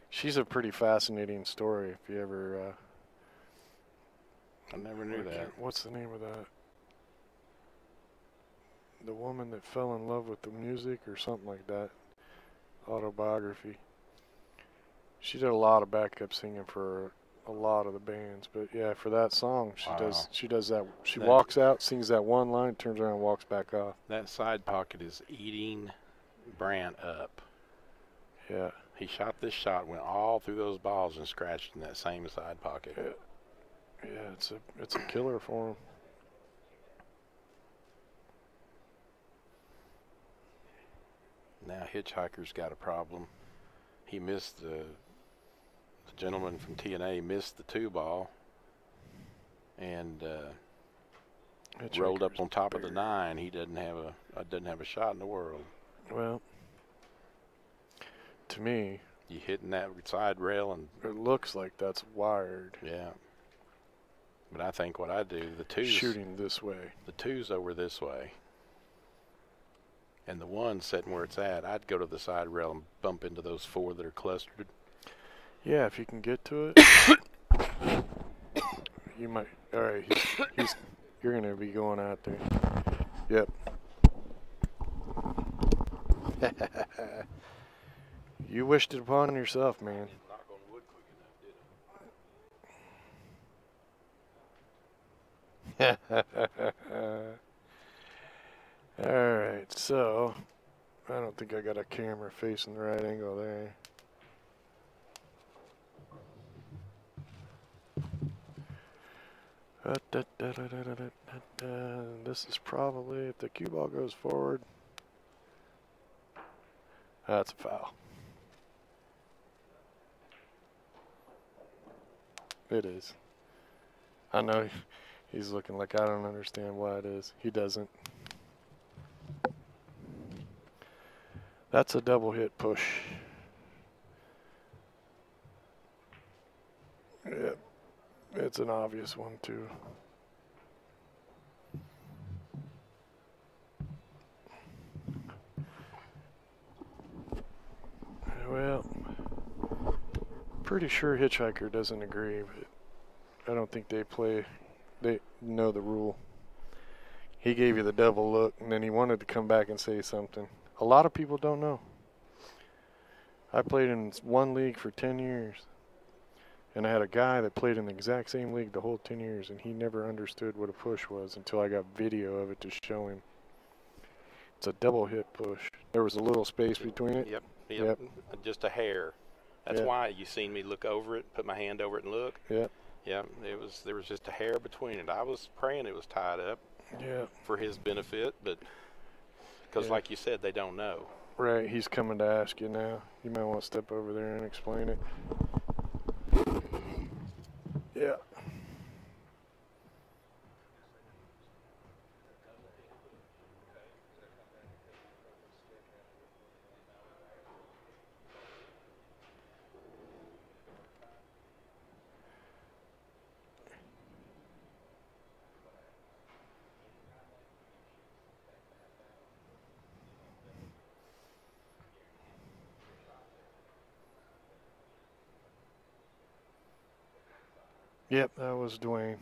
She's a pretty fascinating story if you ever... I never knew that. What's the name of that? The woman that fell in love with the music or something like that. Autobiography. She did a lot of backup singing for a lot of the bands, but yeah, for that song, she does that. She walks out, sings that one line, turns around, and walks back off. That side pocket is eating Brant up. Yeah. He shot this shot, went all through those balls and scratched in that same side pocket. Yeah, yeah, it's a killer for him. Now Hitchhiker's got a problem. He missed the gentleman from TNA missed the 2-ball and rolled up on top of the 9. He doesn't have a shot in the world. Well, to me, you hitting that side rail and it looks like that's wired. Yeah. But I think what I do, the 2's shooting this way. The 2's over this way. And the 1 sitting where it's at, I'd go to the side rail and bump into those 4 that are clustered. Yeah, if you can get to it, you might. All right, you're going to be going out there. Yep. You wished it upon yourself, man. Alright, so I don't think I got a camera facing the right angle there. This is probably, if the cue ball goes forward, that's a foul. It is. I know he's looking like I don't understand why it is. He doesn't. That's a double hit push. Yep. It's an obvious one too. Well, pretty sure Hitchhiker doesn't agree, but I don't think they know the rule. He gave you the double look, and then he wanted to come back and say something. A lot of people don't know. I played in one league for 10 years, and I had a guy that played in the exact same league the whole 10 years, and he never understood what a push was until I got video of it to show him. It's a double hit push. There was a little space between it. Yep. Just a hair. That's why you seen me look over it, put my hand over it and look. Yep. Yeah, there was just a hair between it. I was praying it was tied up. Yeah. For his benefit, but because like you said, they don't know. Right, he's coming to ask you now. You might want to step over there and explain it. Yeah. Yep, that was Dwayne.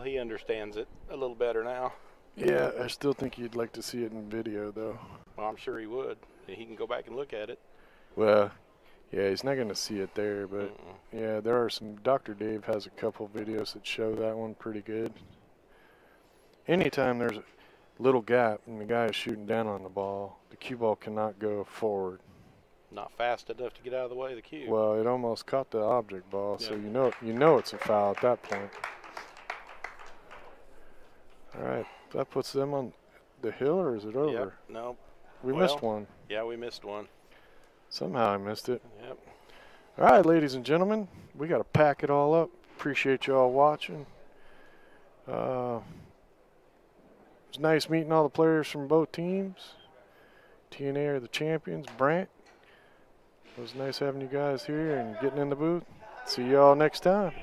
Well, he understands it a little better now. Yeah, I still think you'd like to see it in video, though. Well, I'm sure he would. He can go back and look at it. Well, yeah, he's not going to see it there, but yeah, there are some. Dr. Dave has a couple videos that show that one pretty good. Anytime there's a little gap and the guy is shooting down on the ball, the cue ball cannot go forward. Not fast enough to get out of the way of the cue. Well, it almost caught the object ball, so Yep. you know it's a foul at that point. All right, that puts them on the hill, or is it over? Yep. No. We missed one. Yeah, we missed one. Somehow I missed it. Yep. All right, ladies and gentlemen, we got to pack it all up. Appreciate you all watching. It was nice meeting all the players from both teams. TNA are the champions. Brant, it was nice having you guys here and getting in the booth. See you all next time.